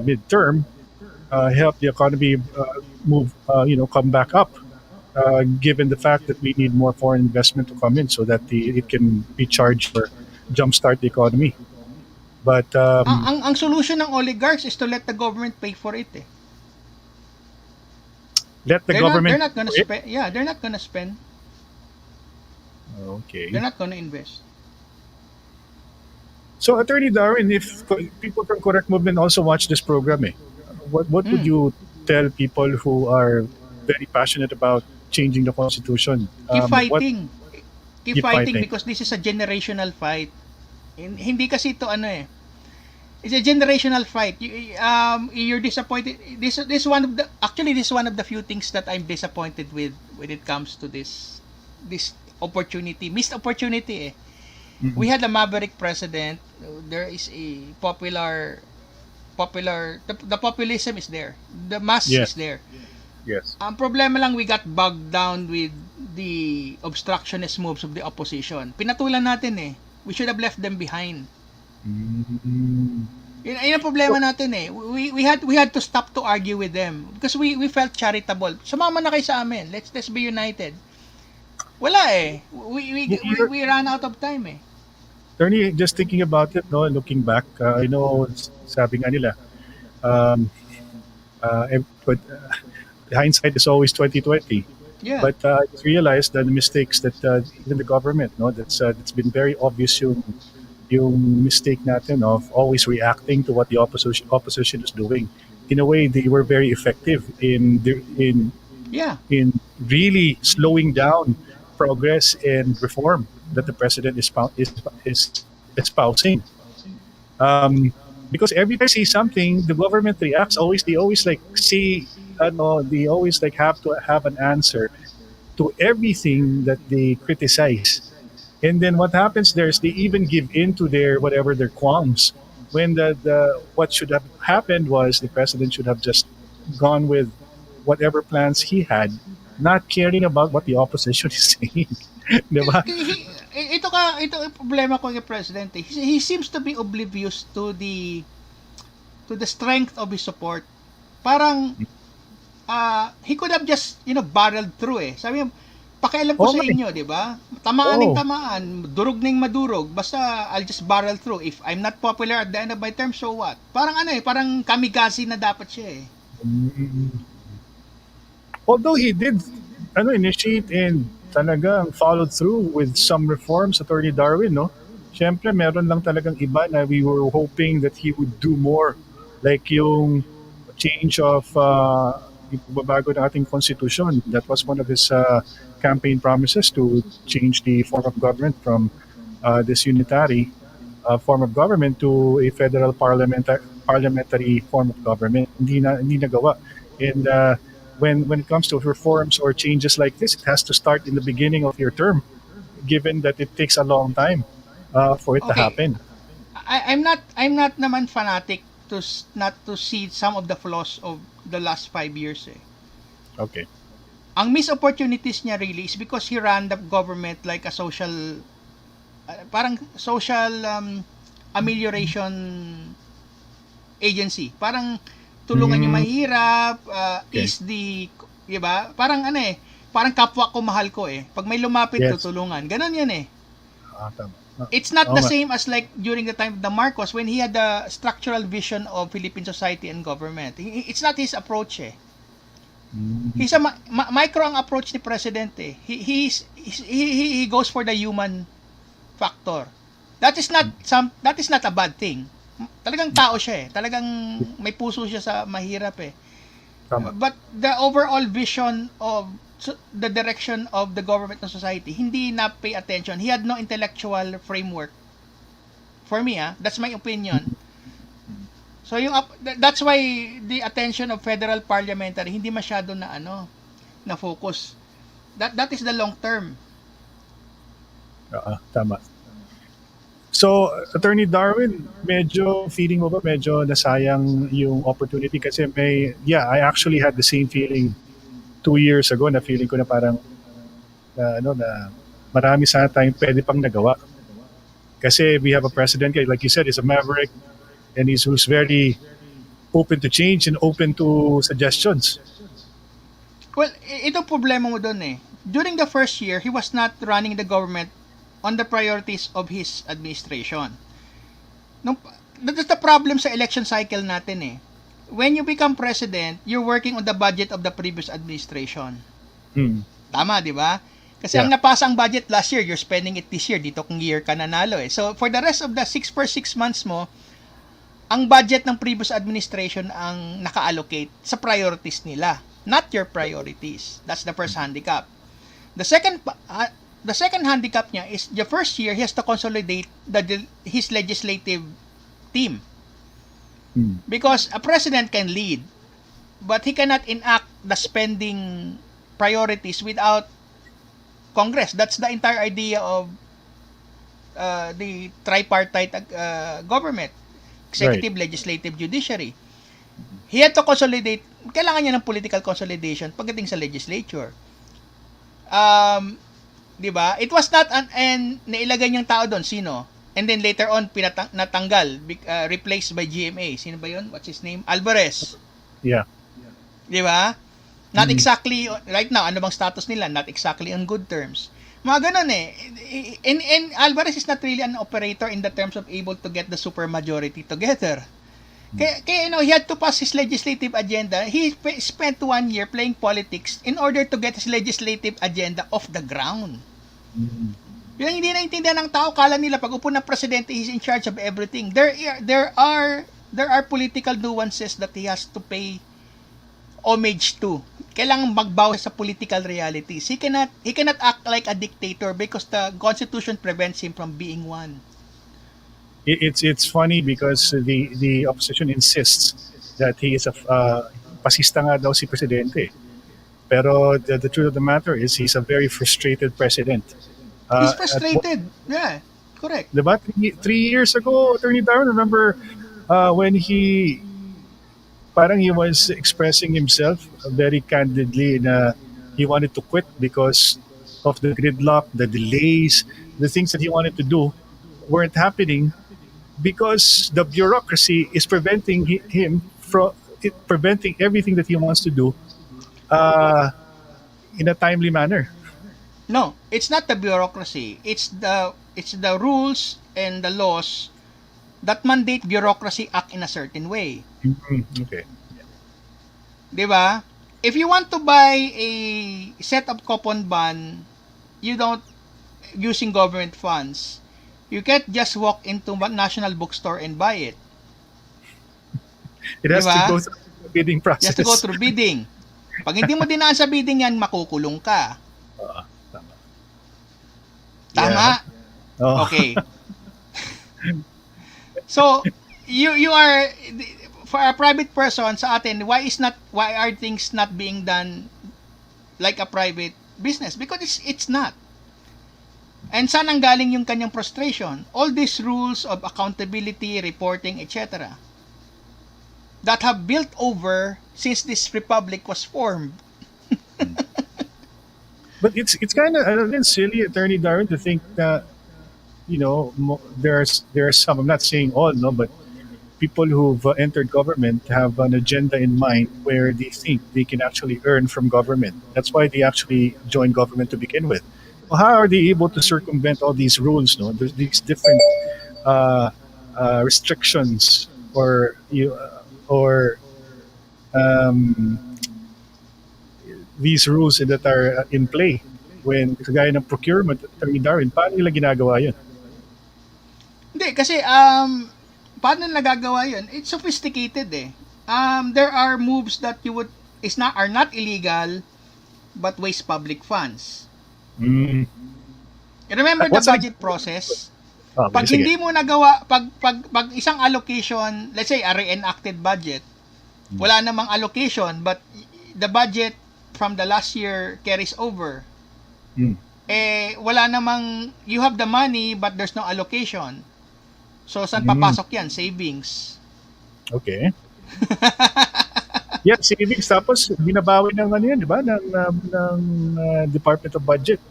Speaker 1: midterm, help the economy move, come back up. Given the fact that we need more foreign investment to come in so that it can be charged or jumpstart the economy. But
Speaker 2: Ang solution ng oligarchs is to let the government pay for it eh.
Speaker 1: let the government.
Speaker 2: They're not gonna spend. Yeah, they're not gonna spend.
Speaker 1: Okay.
Speaker 2: They're not gonna invest.
Speaker 1: So, Attorney Darwin, if people from Correct Movement also watch this program, what would you tell people who are very passionate about changing the constitution?
Speaker 2: Keep
Speaker 1: What
Speaker 2: fighting. Keep
Speaker 1: keep
Speaker 2: fighting
Speaker 1: fighting?
Speaker 2: because this is a generational fight. Hindi kasi ito ano eh. It's a generational fight. You're disappointed. This one of the actually this is one of the few things that I'm disappointed with when it comes to this opportunity, missed opportunity. We had a maverick president. There is a the populism is there. The mass
Speaker 1: Yes.
Speaker 2: is there.
Speaker 1: Yes.
Speaker 2: Ang problema lang, we got bogged down with the obstructionist moves of the opposition. Pinatulan natin eh. We should have left them behind. Yun ang problema natin eh. We had to stop to argue with them because we felt charitable. Sumama na kayo sa amin. Let's be united. Wala eh. We ran out of time eh.
Speaker 1: Attorney, just thinking about it, no, looking back, I know, sabi nga nila, but hindsight is always 2020.
Speaker 2: Yeah.
Speaker 1: But I just realized that the mistakes that even the government, no, that's been very obvious yung mistake natin of always reacting to what the opposition is doing. In a way, they were very effective
Speaker 2: Yeah.
Speaker 1: in really slowing down progress and reform that the president is espousing. Because every time I say something, the government reacts. They always like say, they always like have to have an answer to everything that they criticize. And then what happens there is they even give in to their whatever their qualms. When what should have happened was the president should have just gone with whatever plans he had, not caring about what the opposition is saying. Diba?
Speaker 2: Ito ang problema ko kay President. He seems to be oblivious to the strength of his support. Parang he could have just barreled through eh. Sabi niya, pakialam ko sa inyo, di ba? Tamaan, durog ning madurog. Basta I'll just barrel through. If I'm not popular at the end of my term, so what? Parang parang kamikaze na dapat siya eh.
Speaker 1: Although he did initiate and talagang followed through with some reforms, Attorney Darwin, no? syempre meron lang talagang iba na we were hoping that he would do more. Like yung change of yung pagbabago ng ating constitution. That was one of his campaign promises to change the form of government from this unitary form of government to a federal parliamentary form of government. Hindi nagawa. And when it comes to reforms or changes like this, it has to start in the beginning of your term, given that it takes a long time for it to
Speaker 2: Okay,
Speaker 1: happen.
Speaker 2: I'm not naman fanatic to not to see some of the flaws of the last 5 years eh.
Speaker 1: Okay.
Speaker 2: Ang missed opportunities niya really is because he ran the government like a social parang social amelioration agency. Parang tulungan yung
Speaker 1: Mm,
Speaker 2: mahirap,
Speaker 1: okay.
Speaker 2: is the, di ba? Parang ano eh, parang kapwa ko mahal ko eh. Pag may lumapit,
Speaker 1: Yes.
Speaker 2: tutulungan. Ganon yan eh.
Speaker 1: Tama.
Speaker 2: It's not
Speaker 1: Oo
Speaker 2: the
Speaker 1: nga.
Speaker 2: same as like during the time of the Marcos when he had the structural vision of Philippine society and government. It's not his approach eh.
Speaker 1: Mm,
Speaker 2: He's a micro ang approach ni President eh. He goes for the human factor. That is not a bad thing. Talagang tao siya eh. Talagang may puso siya sa mahirap eh.
Speaker 1: tama.
Speaker 2: But the overall vision of the direction of the government and society, hindi na pay attention. He had no intellectual framework. For me, that's my opinion. So that's why the attention of federal parliamentary hindi masyado na focus. That is the long term.
Speaker 1: Tama. So, Attorney Darwin, medyo feeling mo ba medyo nasayang yung opportunity kasi yeah, I actually had the same feeling 2 years ago na feeling ko na parang na marami sana tayong pwede pang nagawa. Kasi we have a president, like you said, is a maverick and who's very open to change and open to suggestions.
Speaker 2: Well, ito problema mo doon eh. During the first year, he was not running the government on the priorities of his administration. That's the problem sa election cycle natin eh. When you become president, you're working on the budget of the previous administration.
Speaker 1: Hmm.
Speaker 2: Tama, di ba? Kasi
Speaker 1: Yeah.
Speaker 2: ang napasa ang budget last year, you're spending it this year. Dito kung year ka nanalo eh. So, for the rest of the 6 months mo, ang budget ng previous administration ang naka-allocate sa priorities nila, not your priorities. That's the first handicap. The second handicap niya is the first year he has to consolidate his legislative team.
Speaker 1: Hmm.
Speaker 2: Because a president can lead, but he cannot enact the spending priorities without Congress. That's the entire idea of the tripartite government, executive, legislative, judiciary. He had to consolidate. Kailangan niya ng political consolidation pagdating sa legislature. Di ba? It was not and nailagay niyang tao doon. Sino? And then later on, natanggal, replaced by GMA. Sino ba yun? What's his name? Alvarez.
Speaker 1: Yeah.
Speaker 2: Di ba? Not exactly, right now, ano bang status nila? Not exactly on good terms. Mga ganun eh. And Alvarez is not really an operator in the terms of able to get the supermajority together. Kaya he had to pass his legislative agenda. He spent 1 year playing politics in order to get his legislative agenda off the ground.
Speaker 1: Hmm.
Speaker 2: Yung hindi naintindihan ng tao, kala nila pag upo ng presidente, he's in charge of everything. There are political nuances that he has to pay homage to. Kailangan magbawas sa political realities. He cannot act like a dictator because the constitution prevents him from being one.
Speaker 1: It's funny because the opposition insists that he is a pasista nga daw si presidente. Pero the truth of the matter is he's a very frustrated president.
Speaker 2: He's
Speaker 1: At
Speaker 2: frustrated. Yeah, correct.
Speaker 1: diba, 3 years ago, Attorney Darwin, remember when he was expressing himself very candidly na he wanted to quit because of the gridlock, the delays, the things that he wanted to do weren't happening because the bureaucracy is preventing him from preventing everything that he wants to do uh, in a timely manner.
Speaker 2: No, it's not the bureaucracy. It's the rules and the laws that mandate bureaucracy act in a certain way.
Speaker 1: Mhm. Okay.
Speaker 2: 'Di ba? If you want to buy a set of coupon bond, you don't using government funds, You can't just walk into National Bookstore and buy it.
Speaker 1: It
Speaker 2: Di
Speaker 1: has to
Speaker 2: ba?
Speaker 1: go through the bidding
Speaker 2: You have to go
Speaker 1: process.
Speaker 2: through bidding. Pag hindi mo dinaan sa bidding yan, makukulong ka.
Speaker 1: Oo, tama. Yeah.
Speaker 2: Tama?
Speaker 1: Oh.
Speaker 2: Okay. So, you are, for a private person sa atin, why are things not being done like a private business? Because it's not. And saan ang galing yung kanyang frustration? All these rules of accountability, reporting, etc. that have built over since this republic was formed.
Speaker 1: But it's kind of silly, Attorney Darwin, to think that there are some. I'm not saying all, no, but people who've entered government have an agenda in mind where they think they can actually earn from government. That's why they actually join government to begin with. Well, how are they able to circumvent all these rules? No, there's these different uh, restrictions or um, these rules that are in play when kagaya ng procurement, Attorney Darwin, paano nila ginagawa yun?
Speaker 2: Hindi, kasi, paano nagagawa yun? It's sophisticated eh. There are moves that are not illegal, but waste public funds.
Speaker 1: Mm.
Speaker 2: Remember the
Speaker 1: What's an
Speaker 2: budget process?
Speaker 1: Okay,
Speaker 2: Pag
Speaker 1: sige.
Speaker 2: hindi mo nagawa, pag isang allocation, let's say a reenacted budget, wala namang allocation, but the budget from the last year carries over.
Speaker 1: Mm.
Speaker 2: Wala namang, you have the money, but there's no allocation. So, saan
Speaker 1: Mm.
Speaker 2: papasok yan? Savings.
Speaker 1: Okay. Yeah, savings tapos binabawi ng ano yan, di ba? Ng Department of Budget.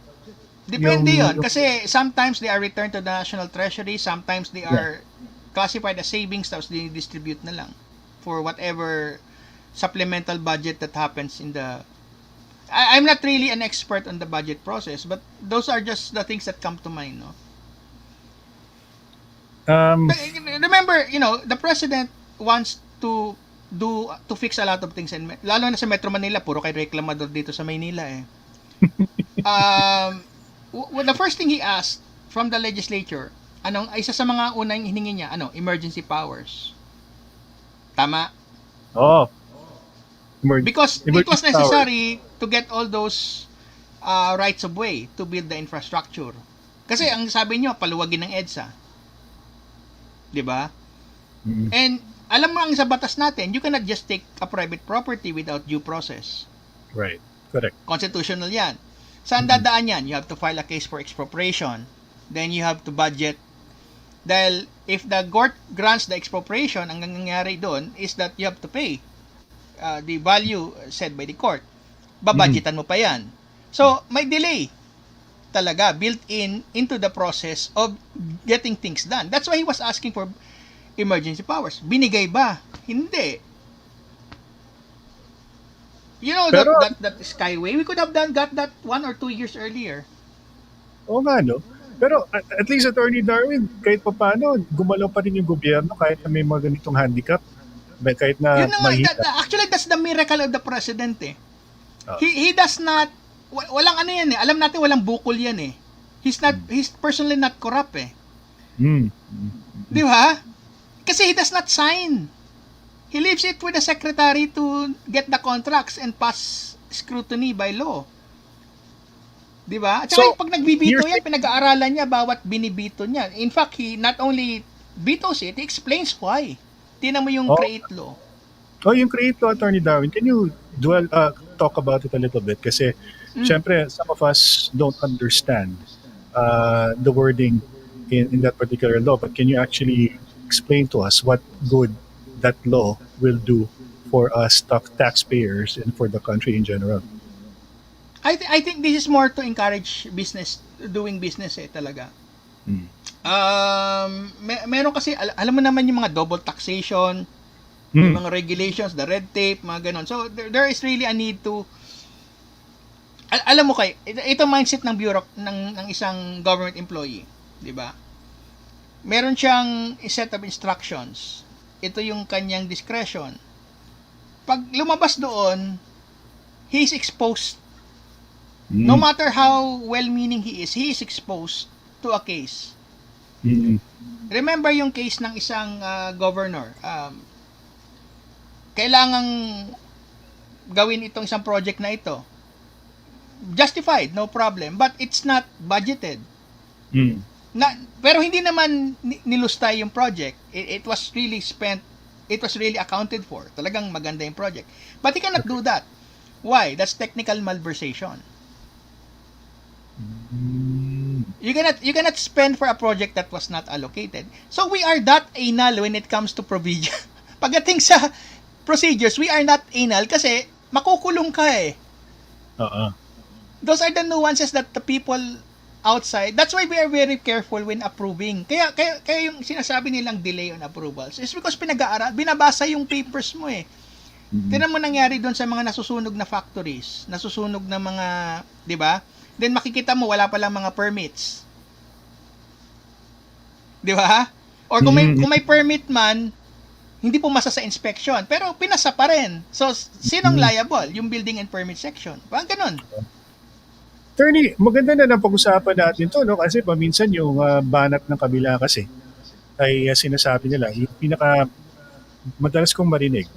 Speaker 2: Depende
Speaker 1: Yung-
Speaker 2: yun. Kasi sometimes they are returned to the National Treasury, sometimes they
Speaker 1: Yeah.
Speaker 2: are classified as savings tapos distribute na lang for whatever supplemental budget that happens in the... I'm not really an expert on the budget process, but those are just the things that come to mind, no? But remember, the president wants to fix a lot of things, and lalo na sa Metro Manila, puro kayo reklamador dito sa Maynila eh. The first thing he asked from the legislature, isa sa mga unang hiningi niya, emergency powers. Tama?
Speaker 1: oh,
Speaker 2: Because it
Speaker 1: emergency
Speaker 2: was
Speaker 1: power.
Speaker 2: necessary to get all those rights of way to build the infrastructure. Kasi ang sabi niyo, paluwagin ng EDSA. 'Di ba?
Speaker 1: Mm.
Speaker 2: And alam mo ang sa batas natin, you cannot just take a private property without due process.
Speaker 1: Right. Correct.
Speaker 2: Constitutional 'yan. Saan dadaan yan? You have to file a case for expropriation. Then you have to budget. Dahil if the court grants the expropriation, ang nangyayari doon is that you have to pay the value set by the court. Babudgetan mo pa yan. So, may delay talaga built into the process of getting things done. That's why he was asking for emergency powers. Binigay ba? Hindi. You know,
Speaker 1: Pero-
Speaker 2: that Skyway, we could have got that 1 or 2 years earlier.
Speaker 1: Oo nga, no? Pero at least, Attorney Darwin, kahit pa paano, gumalaw pa rin yung gobyerno kahit na may mga ganitong handicap. Kahit na
Speaker 2: Yun na nga,
Speaker 1: mahirap.
Speaker 2: actually, that's the miracle of the president eh.
Speaker 1: Oh.
Speaker 2: He does not, walang ano yan eh. Alam natin walang bukol yan eh. He's personally not corrupt eh.
Speaker 1: Mm.
Speaker 2: Di ba? Kasi he does not sign. He leaves it with the secretary to get the contracts and pass scrutiny by law. Di ba? At saka
Speaker 1: So,
Speaker 2: pag nagbibito
Speaker 1: here's
Speaker 2: yan, pinag-aaralan niya bawat binibito niya. In fact, he not only vetoes it, he explains why. Tingnan mo yung
Speaker 1: Oh.
Speaker 2: create law.
Speaker 1: Oh, yung create law, Attorney Darwin, can you talk about it a little bit? Kasi, syempre, some of us don't understand the wording in that particular law. But can you actually explain to us what good that law will do for us taxpayers and for the country in general?
Speaker 2: I think this is more to encourage doing business eh talaga.
Speaker 1: Mm.
Speaker 2: Meron kasi, alam mo naman yung mga double taxation, yung mga regulations, the red tape, mga ganon. So, there is really a need to, alam mo ito mindset ng ng isang government employee, di ba? Meron siyang set of instructions. Ito yung kanyang discretion. Pag lumabas doon, he is exposed. No matter how well-meaning he is exposed to a case.
Speaker 1: Mm.
Speaker 2: Remember yung case ng isang governor. Kailangang gawin itong isang project na ito. Justified, no problem. But it's not budgeted.
Speaker 1: Mm.
Speaker 2: Pero hindi naman nilustay yung project. It was really spent, it was really accounted for. Talagang maganda yung project. But you cannot do that. Why? That's technical malversation. You cannot spend for a project that was not allocated. So we are that anal when it comes to provision. Pagdating sa procedures, we are not anal kasi makukulong ka eh. Those are the nuances that the people outside, that's why we are very careful when approving. Kaya yung sinasabi nilang delay on approvals is because binabasa yung papers mo eh. Tingnan mo nangyari doon sa mga nasusunog na factories, nasusunog na mga, 'di ba? Then makikita mo wala pa lang mga permits. 'Di ba? Or kung may permit man, hindi pumasa sa inspection, pero pinasa pa rin. So sinong liable? Yung building and permit section. Parang ganun.
Speaker 1: Attorney, maganda na ng pag-usapan natin to, no? Kasi paminsan yung banat ng kabila kasi ay sinasabi nila, yung pinaka madalas kong marinig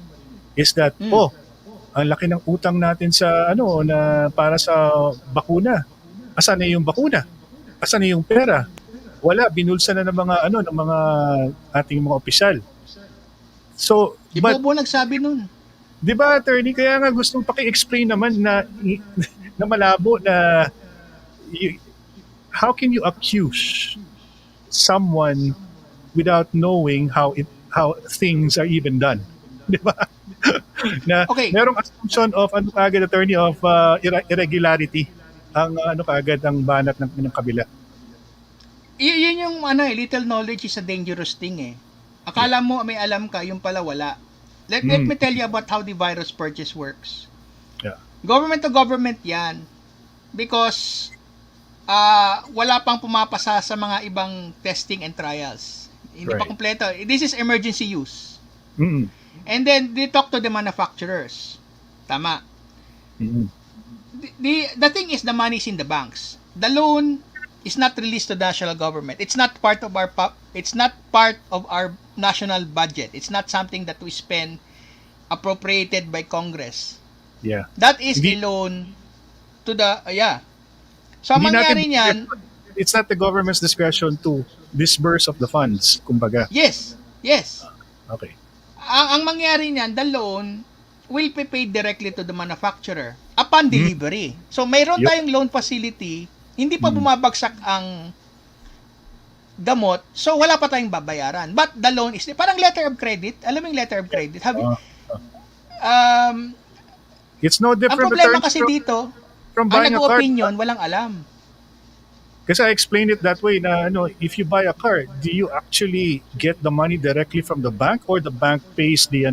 Speaker 1: is that, ang laki ng utang natin sa na para sa bakuna. Asan na yung bakuna? Asan na yung pera? Wala, binulsa na ng mga ng mga ating mga opisyal. So,
Speaker 2: Bobo nagsabi nun.
Speaker 1: 'Di ba, attorney, kaya nga gustong paki-explain naman na malabo na how can you accuse someone without knowing how things are even done? 'Di ba? Na
Speaker 2: Okay.
Speaker 1: merong assumption of kagad, attorney, of irregularity ang kagad ang banat ng kabila.
Speaker 2: Yun yung little knowledge is a dangerous thing eh. Akala mo may alam ka, yung pala wala. Let me tell you about how the virus purchase works.
Speaker 1: Yeah.
Speaker 2: Government to government yan. Because wala pang pumapasa sa mga ibang testing and trials. Hindi pa kompleto. This is emergency use.
Speaker 1: Mm-hmm.
Speaker 2: And then they talk to the manufacturers. Tama.
Speaker 1: Mm-hmm.
Speaker 2: The thing is, the money is in the banks. The loan is not released to the national government. It's not part of our national budget. It's not something that we spend appropriated by Congress.
Speaker 1: Yeah.
Speaker 2: That is a loan to the So ang mangyari niyan,
Speaker 1: it's not the government's discretion to disburse of the funds, kumbaga.
Speaker 2: Yes.
Speaker 1: Okay.
Speaker 2: Ang mangyari niyan, the loan will be paid directly to the manufacturer upon delivery. So mayroon tayong loan facility, hindi pa bumabagsak ang gamot, so wala pa tayong babayaran. But the loan is parang letter of credit. Alam mo yung letter of credit?
Speaker 1: It's no different.
Speaker 2: Ang problema kasi dito,
Speaker 1: from
Speaker 2: ang
Speaker 1: buying a car.
Speaker 2: nag-opinion, walang alam.
Speaker 1: Kasi I explained it that way na if you buy a car, do you actually get the money directly from the bank or the bank pays the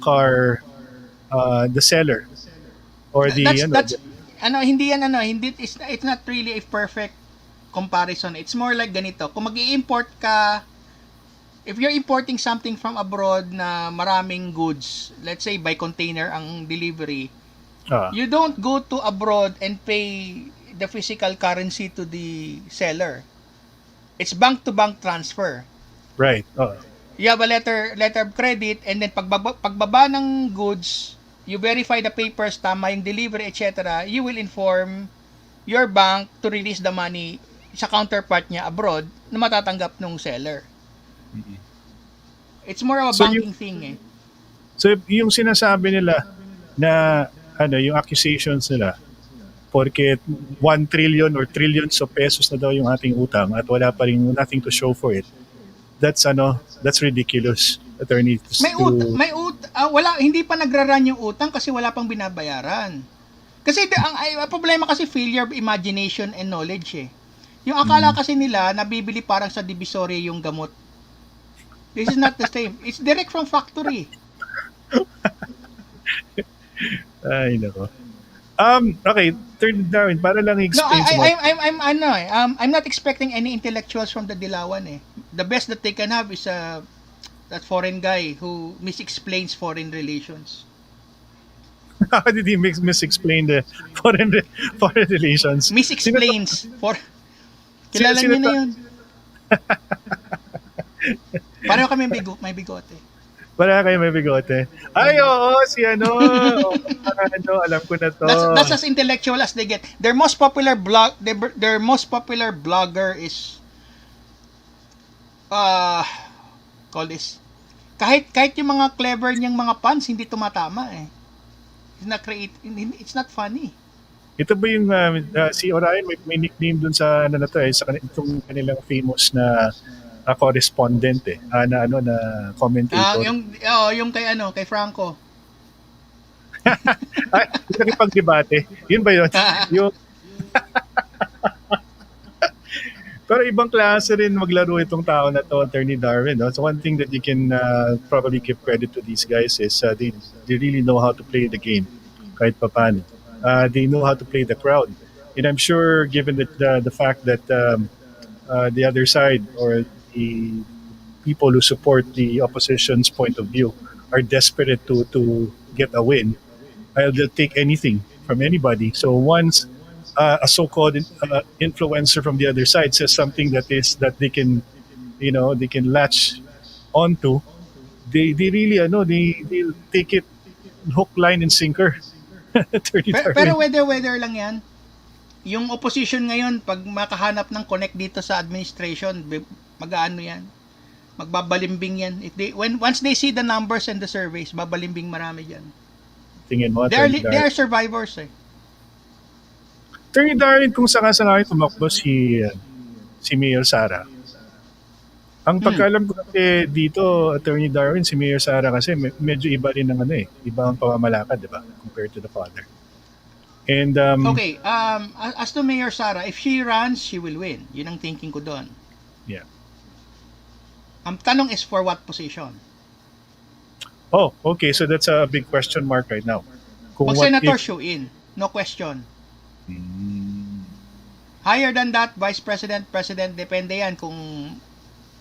Speaker 1: car the seller or
Speaker 2: it's not really a perfect comparison. It's more like ganito. Kung mag-i-import ka, if you're importing something from abroad na maraming goods, let's say by container ang delivery, you don't go to abroad and pay the physical currency to the seller. It's bank-to-bank transfer.
Speaker 1: Right.
Speaker 2: You have a letter of credit, and then pagbaba ng goods, you verify the papers, tama yung delivery, etc. You will inform your bank to release the money sa counterpart niya abroad na matatanggap ng seller. It's more of a banking thing eh.
Speaker 1: So yung sinasabi nila na yung accusations nila porque 1 trillion or trillions of pesos na daw yung ating utang at wala pa rin nothing to show for it. That's ridiculous, attorney.
Speaker 2: Wala, hindi pa nagra-run yung utang kasi wala pang binabayaran. Kasi ang problema kasi failure of imagination and knowledge eh. Yung akala kasi nila nabibili parang sa divisory yung gamot. This is not the same. It's direct from factory.
Speaker 1: Ay nako. Okay, Darwin, para lang i-explain
Speaker 2: I'm not expecting any intellectuals from the Dilawan eh. The best that they can have is that foreign guy who misexplains foreign relations.
Speaker 1: How did he misexplain the foreign relations?
Speaker 2: Misexplains Kilala
Speaker 1: Sino
Speaker 2: niyo na
Speaker 1: to?
Speaker 2: yun. Pareho kami may bigote.
Speaker 1: Wala kayo may bigote. Ay, oo, si ano. Oo, ano, alam ko na to.
Speaker 2: That's as intellectual as they get. Their most popular blogger is uh call this, kahit yung mga clever niyang mga puns hindi tumatama eh. It's not funny.
Speaker 1: Ito ba yung si Orion may nickname dun sa ano na to sa itong kanilang famous na correspondent na ano na commentator.
Speaker 2: Yung kay Franco.
Speaker 1: Ay, yung nakipagdebate. Yun ba yun? Yung, pero ibang klase rin maglaro itong tao na to, Attorney Darwin. No? So one thing that you can probably give credit to these guys is they really know how to play the game kahit papano. They know how to play the crowd. And I'm sure given the fact that the other side or the people who support the opposition's point of view are desperate to get a win, they'll take anything from anybody. So once a so-called influencer from the other side says something that they can, they can latch onto, they really they'll take it hook, line, and sinker.
Speaker 2: Pero weather lang yan. Yung opposition ngayon, pag makahanap ng connect dito sa administration, mag-aano yan? Magbabalimbing yan. Once they see the numbers and the surveys, babalimbing marami dyan.
Speaker 1: Tingin mo,
Speaker 2: they are survivors eh.
Speaker 1: Attorney Darwin, kung saka-sakaling tumakbo si Mayor Sara. Ang pagkalam ko kasi dito, Attorney Darwin, si Mayor Sara kasi medyo iba rin ng iba ang pamamalakad, di ba? Compared to the father. And
Speaker 2: okay, as to Mayor Sara, if she runs, she will win. Yun ang thinking ko doon.
Speaker 1: Yeah.
Speaker 2: Ang tanong is for what position?
Speaker 1: Oh, okay. So that's a big question mark right now.
Speaker 2: Kung senator show in, no question. Higher than that, vice president, president, depende yan kung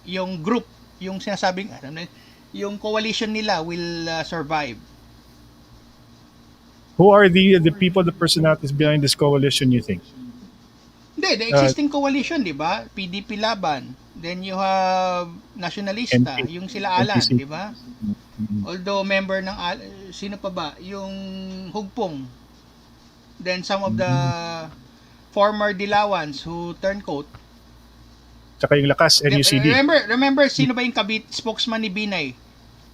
Speaker 2: yung group, yung sinasabing, yung coalition nila will survive.
Speaker 1: Who are the people, the personalities behind this coalition, you think?
Speaker 2: Hindi, the existing coalition, di ba? PDP laban. Then you have Nationalista, yung sila Alan, di ba? Although member ng, sino pa ba? Yung Hugpong. Then some of the former Dilawans who turned coat.
Speaker 1: Tsaka yung Lakas, NUCD.
Speaker 2: Remember sino ba yung spokesman ni Binay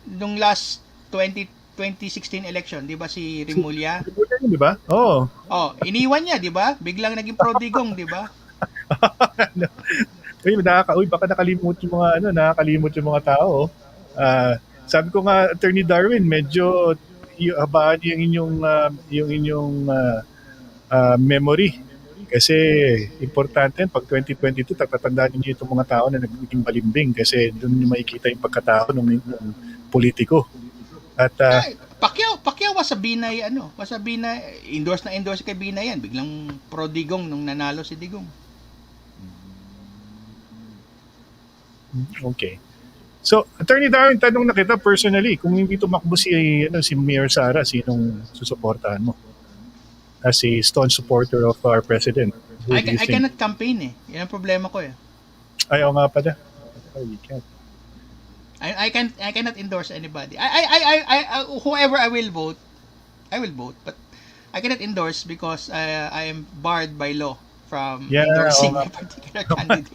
Speaker 2: nung last 2016 election, 'di ba si Rimulya?
Speaker 1: Rimulya, 'di ba? Oo.
Speaker 2: Oh, iniwan niya, 'di ba? Biglang naging prodigong, 'di ba?
Speaker 1: Baka nakakalimot yung mga tao. Sabi ko nga, Attorney Darwin, medyo habaan yung inyong memory. Kasi importante pag 2022 tatandaan niyo itong mga tao na nagiging balimbing kasi doon niyo makikita yung pagkatao ng politiko. At
Speaker 2: Pacquiao was a Binay endorse kay Binay yan, biglang pro Digong nung nanalo si Digong.
Speaker 1: Okay. So, Attorney Darwin, tanong na kita personally, kung hindi tumakbo si Mayor Sara, sinong susuportahan mo? As a staunch supporter of our president.
Speaker 2: I cannot campaign eh. Yan ang problema ko eh.
Speaker 1: Ayaw nga pala. Oh, you can't.
Speaker 2: I cannot endorse anybody. Whoever I will vote, but I cannot endorse because I am barred by law from endorsing a particular candidate.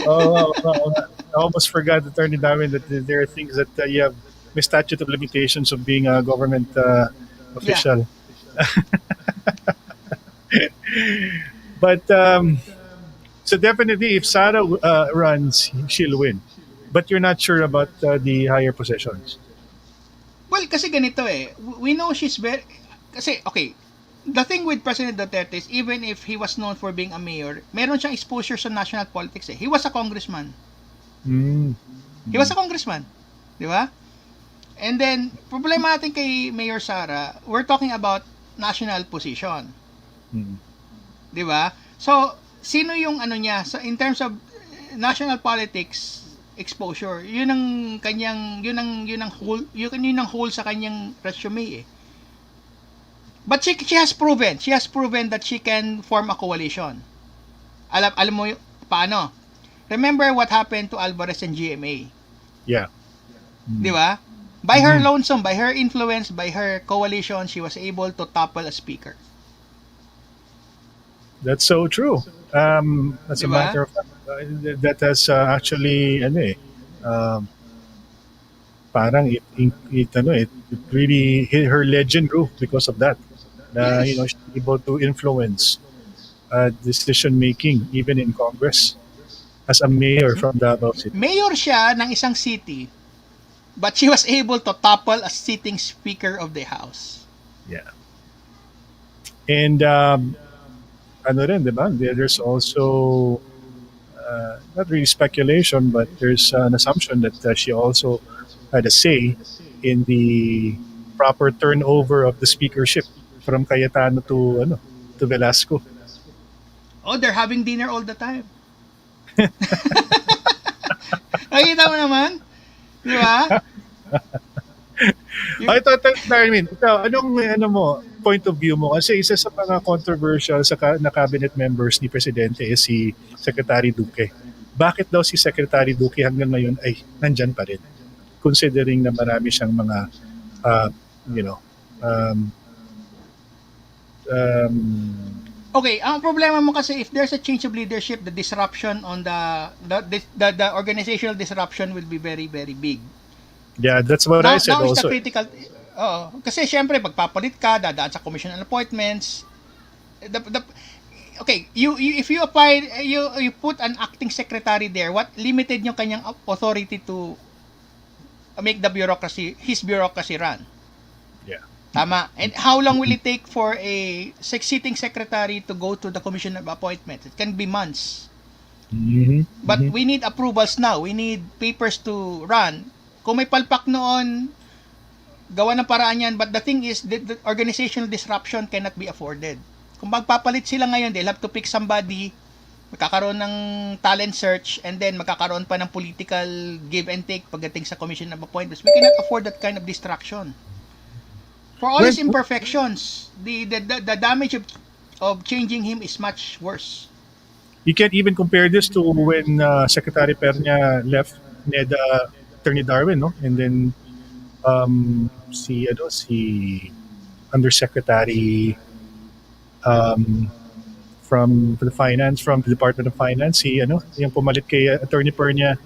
Speaker 1: I almost forgot, Attorney Darwin, that there are things that you have statute of limitations of being a government official. Yeah. But so definitely, if Sara runs, she'll win. But you're not sure about the higher positions.
Speaker 2: Well, kasi ganito eh. We know she's very... Kasi, okay, the thing with President Duterte is even if he was known for being a mayor, meron siyang exposure sa national politics eh. He was a congressman. He was a congressman. Di ba? And then, problema natin kay Mayor Sara, we're talking about national position. Di ba? So, sino yung niya? So, in terms of national politics exposure, yun ang kanyang hole sa kanyang resume eh. But she has proven that she can form a coalition. Alam mo, Paano? Remember what happened to Alvarez and GMA.
Speaker 1: Yeah.
Speaker 2: Di ba? By her
Speaker 1: Mhm.
Speaker 2: lonesome, by her influence, by her coalition, she was able to topple a speaker.
Speaker 1: That's so true. As
Speaker 2: Di
Speaker 1: a
Speaker 2: ba?
Speaker 1: matter of fact, that has actually ano eh, um, parang it really her legend grew because of that.
Speaker 2: Yes.
Speaker 1: She's able to influence decision making even in Congress as a mayor from Davao City.
Speaker 2: Mayor siya ng isang city, but she was able to topple a sitting speaker of the house.
Speaker 1: Yeah. And ano rin, di ba? There's also not really speculation, but there's an assumption that she also had a say in the proper turnover of the speakership from Cayetano to Velasco.
Speaker 2: Oh, they're having dinner all the time. Nakita mo naman? Di ba?
Speaker 1: I thought, Darwin, ikaw, anong ano mo, point of view mo? Kasi isa sa mga controversial na cabinet members ni Presidente is si Secretary Duque. Bakit daw si Secretary Duque hanggang ngayon ay nandyan pa rin? Considering na marami siyang mga, uh, you know, um, um,
Speaker 2: Okay, ang problema mo kasi if there's a change of leadership, the disruption on the organizational disruption will be very very big.
Speaker 1: yeah, that's what I said
Speaker 2: Now is the
Speaker 1: also.
Speaker 2: critical. Oo, kasi syempre pagpapalit ka, dadaan sa commission on appointments. The okay, if you apply you put an acting secretary there, what limited yung kanyang authority to make the bureaucracy his bureaucracy run.
Speaker 1: Yeah.
Speaker 2: Tama. And how long will it take for a sitting secretary to go to the commission of appointments? It can be months.
Speaker 1: Mm-hmm.
Speaker 2: But
Speaker 1: Mm-hmm.
Speaker 2: we need approvals now. We need papers to run. Kung may palpak noon, gawa ng paraan yan. But the thing is, the organizational disruption cannot be afforded. Kung magpapalit sila ngayon, they'll have to pick somebody, magkakaroon ng talent search, and then magkakaroon pa ng political give and take pagdating sa commission of appointments. We cannot afford that kind of distraction. For all his
Speaker 1: Well,
Speaker 2: imperfections, the damage of changing him is much worse.
Speaker 1: you can't even compare this to when Secretary Pernia left NEDA Attorney Darwin, no? And then si Undersecretary um, from the Department of Finance, yung pumalit kay Attorney Pernia,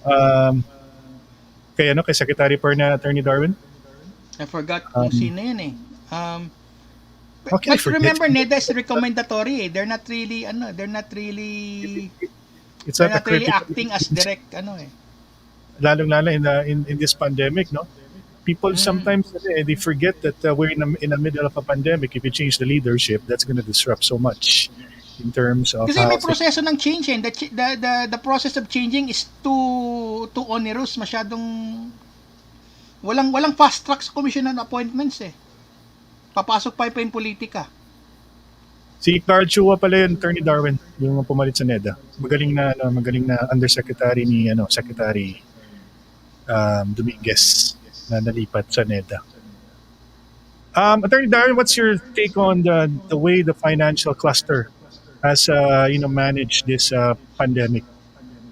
Speaker 1: um, kay Secretary Pernia Attorney Darwin.
Speaker 2: I forgot kung
Speaker 1: Um,
Speaker 2: sino yun eh.
Speaker 1: how can I
Speaker 2: But
Speaker 1: forget?
Speaker 2: remember, NEDA is recommendatory eh. They're not really,
Speaker 1: It's
Speaker 2: they're
Speaker 1: not a
Speaker 2: not really
Speaker 1: critical,
Speaker 2: acting as direct, eh.
Speaker 1: lalong-lalo in this pandemic, no? People
Speaker 2: Mm.
Speaker 1: sometimes they forget that we're in the middle of a pandemic. If you change the leadership, that's going to disrupt so much in terms of
Speaker 2: Kasi
Speaker 1: how
Speaker 2: may
Speaker 1: things.
Speaker 2: proseso ng change eh. The process of changing is too onerous, masyadong walang fast track sa commission on appointments eh. Papasok pa yung politika.
Speaker 1: Si Carl Chua pala yun, Attorney Darwin, yung pumalit sa NEDA. Magaling na undersecretary ni Secretary Dominguez na nalipat sa NEDA. Attorney Darwin, what's your take on the way the financial cluster has managed this pandemic?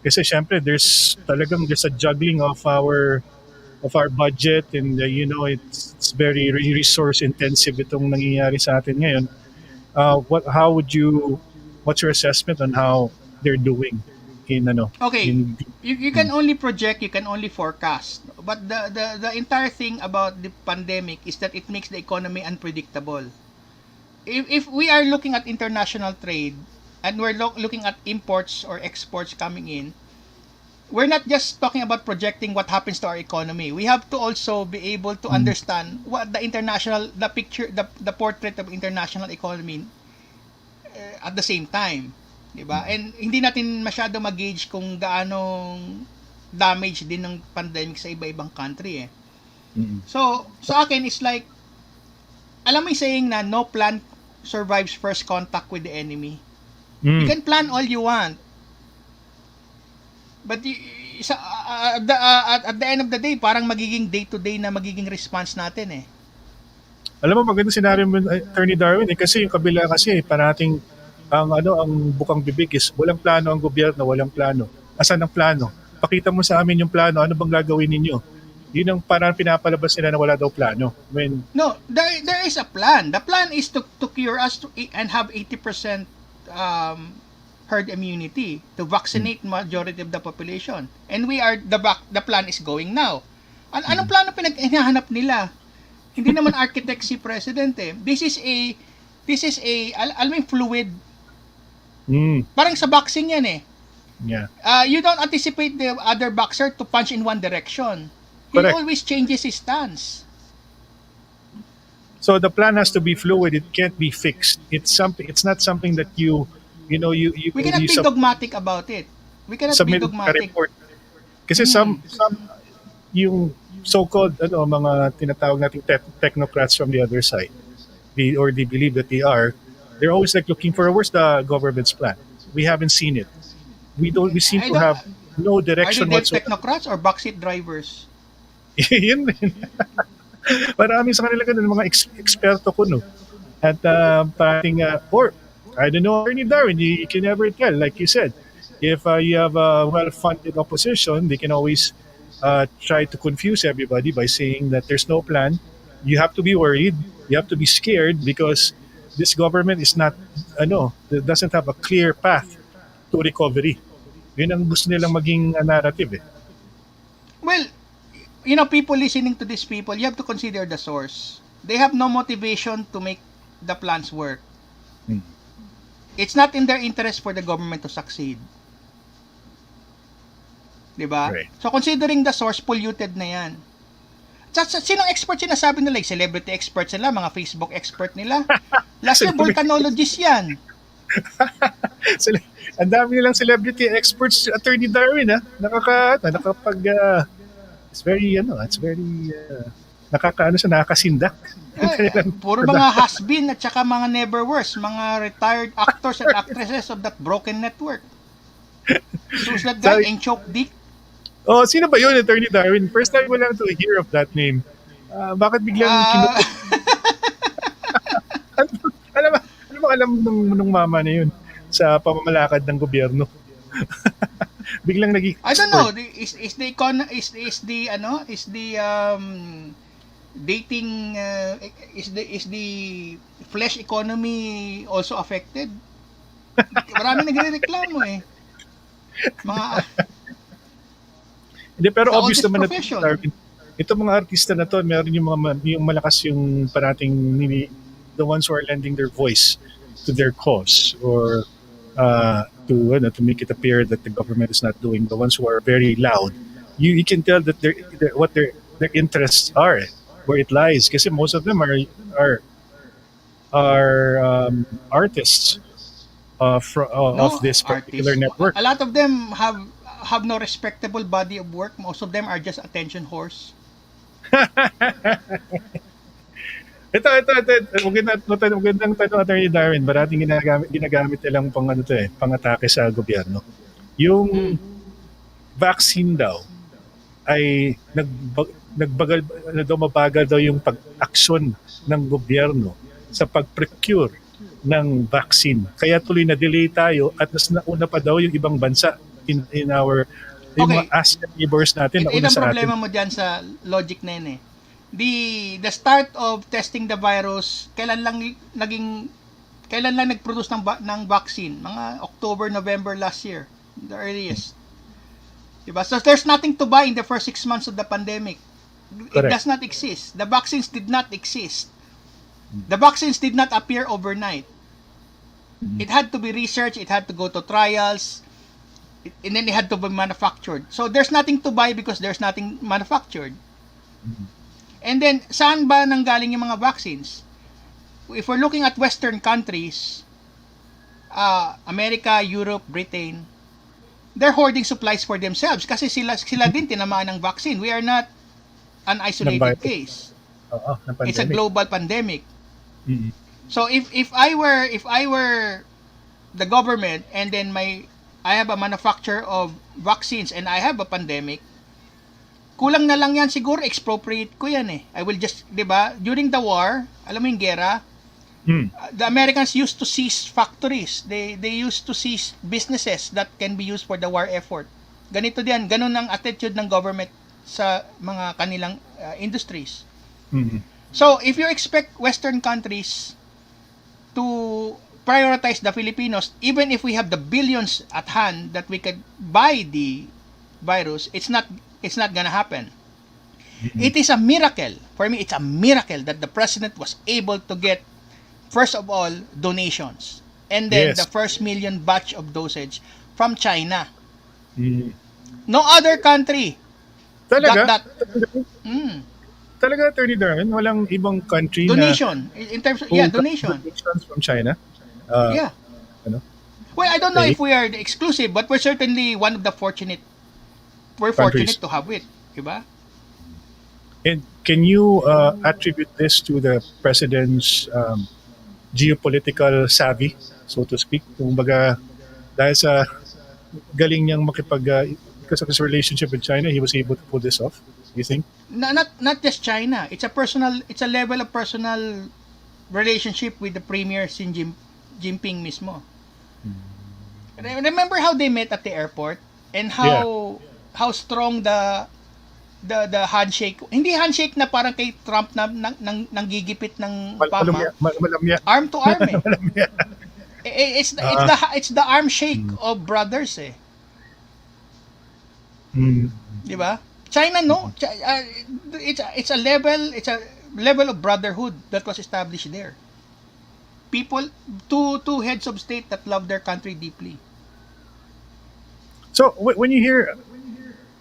Speaker 1: Kasi syempre there's a juggling of our budget, and it's very resource intensive itong nangyayari sa atin ngayon. What's your assessment on how they're doing in
Speaker 2: Okay,
Speaker 1: in
Speaker 2: you can only project, you can only forecast. But the entire thing about the pandemic is that it makes the economy unpredictable. If we are looking at international trade and we're looking at imports or exports coming in, we're not just talking about projecting what happens to our economy. We have to also be able to
Speaker 1: Mm,
Speaker 2: understand what the picture, the portrait of international economy at the same time, 'di ba? And hindi natin masyado mag-gauge kung gaanong damage din ng pandemic sa iba-ibang country eh.
Speaker 1: mm,
Speaker 2: So, sa akin it's like alam mo yung saying na no plan survives first contact with the enemy. You
Speaker 1: mm.
Speaker 2: can plan all you want, but at the end of the day, parang magiging day-to-day na magiging response natin eh.
Speaker 1: Alam mo, maganda sinabi mo, Attorney Darwin, kasi yung kabila kasi parating ang bukang bibig is walang plano ang gobyerno, walang plano. Asan ang plano? Pakita mo sa amin yung plano, ano bang gagawin ninyo? Yun ang parang pinapalabas nila na wala daw plano. When
Speaker 2: No, there is a plan. The plan is to cure us and have 80% herd immunity, to vaccinate majority of the population. And the plan is going now. Anong plano hinahanap nila? Hindi naman architect si president eh. Alam mo yung fluid. Parang sa boxing yan eh.
Speaker 1: yeah.
Speaker 2: You don't anticipate the other boxer to punch in one direction. He
Speaker 1: Correct.
Speaker 2: always changes his stance.
Speaker 1: So the plan has to be fluid. It can't be fixed. It's not something that you
Speaker 2: We cannot be dogmatic about it. We cannot be
Speaker 1: submit a
Speaker 2: dogmatic.
Speaker 1: report. Kasi some yung so-called mga tinatawag nating technocrats from the other side, they believe that they're always like looking for where's the government's plan. We haven't seen it. We seem to have no
Speaker 2: Are they
Speaker 1: direction
Speaker 2: dead
Speaker 1: whatsoever.
Speaker 2: technocrats or backseat drivers?
Speaker 1: Yun din. Marami sa kanila ganun, mga eksperto ko, no? At parang, or, I don't know, Attorney Darwin, you can never tell. Like you said, if you have a well-funded opposition, they can always try to confuse everybody by saying that there's no plan. You have to be worried. You have to be scared because this government is not, doesn't have a clear path to recovery. Yun ang gusto nilang maging narrative eh.
Speaker 2: Well, people listening to these people, you have to consider the source. They have no motivation to make the plans work. It's not in their interest for the government to succeed. Diba?
Speaker 1: Right.
Speaker 2: So considering the source, polluted na yan. Sinong expert sinasabi nila? Like celebrity experts nila, mga Facebook expert nila. Last year, volcanologists yan.
Speaker 1: Ang dami nilang celebrity experts, Attorney Darwin, nakakapag it's very nakakasindak.
Speaker 2: Puro mga has-been at saka mga never worse, mga retired actors and actresses of that broken network. Who's that guy? Enchok Dick?
Speaker 1: Oh, sino ba yun, Attorney Darwin? First time ko lang to hear of that name. Bakit biglang alam nung mama na yun sa pamamalakad ng gobyerno? Biglang naging
Speaker 2: I don't know, is the dating is the flesh economy also affected? Marami nagrereklamo eh.
Speaker 1: Hindi, pero obvious
Speaker 2: oldest
Speaker 1: naman
Speaker 2: profession.
Speaker 1: Ito mga artista na to, meron yung malakas yung parating the ones who are lending their voice to their cause or to make it appear that the government is not doing. The ones who are very loud, you can tell that what their interests are, where it lies. Kasi most of them are artists of this particular network.
Speaker 2: A lot of them have no respectable body of work. Most of them are just attention whores.
Speaker 1: Ito. Magandang tanong, Attorney Darwin. Barating ginagamit nilang pang-atake sa gobyerno. Yung vaccine daw ay mabagal daw yung pag-aksyon ng gobyerno sa pag-procure ng vaccine. Kaya tuloy na delay tayo at mas nauna pa daw yung ibang bansa in our mga ASEAN neighbors natin.
Speaker 2: Ito ang problema mo dyan sa logic na yun eh. The start of testing the virus, kailan lang nag-produce ng vaccine? Mga October, November last year, the earliest. Diba? So there's nothing to buy in the first 6 months of the pandemic. It does not exist. The vaccines did not exist. The vaccines did not appear overnight. It had to be researched, it had to go to trials, and then it had to be manufactured. So there's nothing to buy because there's nothing manufactured. And then, saan ba nanggaling yung mga vaccines? If we're looking at Western countries, America, Europe, Britain, they're hoarding supplies for themselves kasi sila din tinamaan ng vaccine. We are not an isolated case. It's a global pandemic. So if I were the government and then I have a manufacturer of vaccines and I have a pandemic, kulang na lang yan siguro, expropriate ko yan eh. I will just, di ba, during the war, alam mo yung gera,
Speaker 1: Hmm.
Speaker 2: The Americans used to seize factories. They used to seize businesses that can be used for the war effort. Ganito din, ganun ang attitude ng government sa mga kanilang industries.
Speaker 1: Hmm.
Speaker 2: So, if you expect Western countries to prioritize the Filipinos, even if we have the billions at hand that we could buy the virus, it's not gonna happen.
Speaker 1: Hmm.
Speaker 2: It is a miracle. For me, it's a miracle that the president was able to get, first of all, donations. And then the
Speaker 1: Yes.
Speaker 2: first million batch of dosage from China.
Speaker 1: Hmm.
Speaker 2: No other country got
Speaker 1: Talaga?
Speaker 2: that. Mm,
Speaker 1: Talaga, Attorney Darwin, walang ibang country na
Speaker 2: donation. In terms of, yeah,
Speaker 1: who got
Speaker 2: donation.
Speaker 1: donations from China. Uh,
Speaker 2: Yeah.
Speaker 1: ano,
Speaker 2: Well, I don't know
Speaker 1: okay,
Speaker 2: if we are the exclusive, but we're certainly one of the fortunate. We're
Speaker 1: countries.
Speaker 2: fortunate to have it. Diba?
Speaker 1: And can you attribute this to the president's geopolitical savvy, so to speak? Kumbaga, dahil sa galing niyang because of his relationship with China, he was able to pull this off, you think?
Speaker 2: Not just China. It's a level of personal relationship with the premier Jinping mismo. Remember how they met at the airport and
Speaker 1: Yeah.
Speaker 2: how strong the handshake. Hindi handshake na parang kay Trump na nanggigipit ng pama.
Speaker 1: Malamya.
Speaker 2: Arm to arm eh.
Speaker 1: Malamya.
Speaker 2: It's the arm shake of brothers eh.
Speaker 1: Mm.
Speaker 2: 'Di ba? China no. It's a level of brotherhood that was established there. People, two heads of state that love their country deeply.
Speaker 1: So when you hear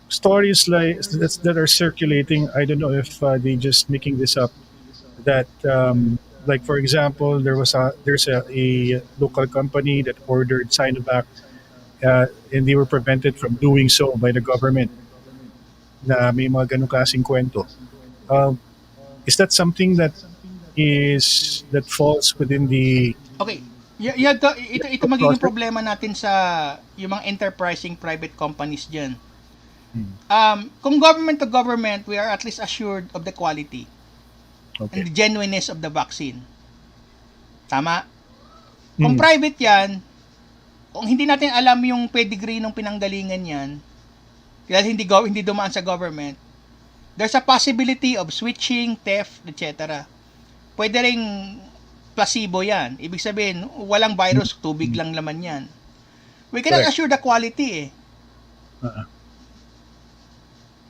Speaker 1: stories like that are circulating, I don't know if they just making this up. That like for example, there's a local company that ordered Sinovac, and they were prevented from doing so by the government. Na may mga ganong klaseng kwento. Um, is that something that falls within the
Speaker 2: Okay. Ito magiging
Speaker 1: process?
Speaker 2: problema natin sa yung mga enterprising private companies diyan.
Speaker 1: Hmm.
Speaker 2: Kung government to government, we are at least assured of the quality and
Speaker 1: Okay.
Speaker 2: the genuineness of the vaccine. Tama? Kung
Speaker 1: Hmm.
Speaker 2: private yan, kung hindi natin alam yung pedigree ng pinanggalingan yan, dahil hindi dumaan sa government, there's a possibility of switching, theft, etc. Pwede ring placebo yan. Ibig sabihin, walang virus, tubig lang laman yan. We cannot
Speaker 1: Correct.
Speaker 2: assure the quality eh.
Speaker 1: Uh,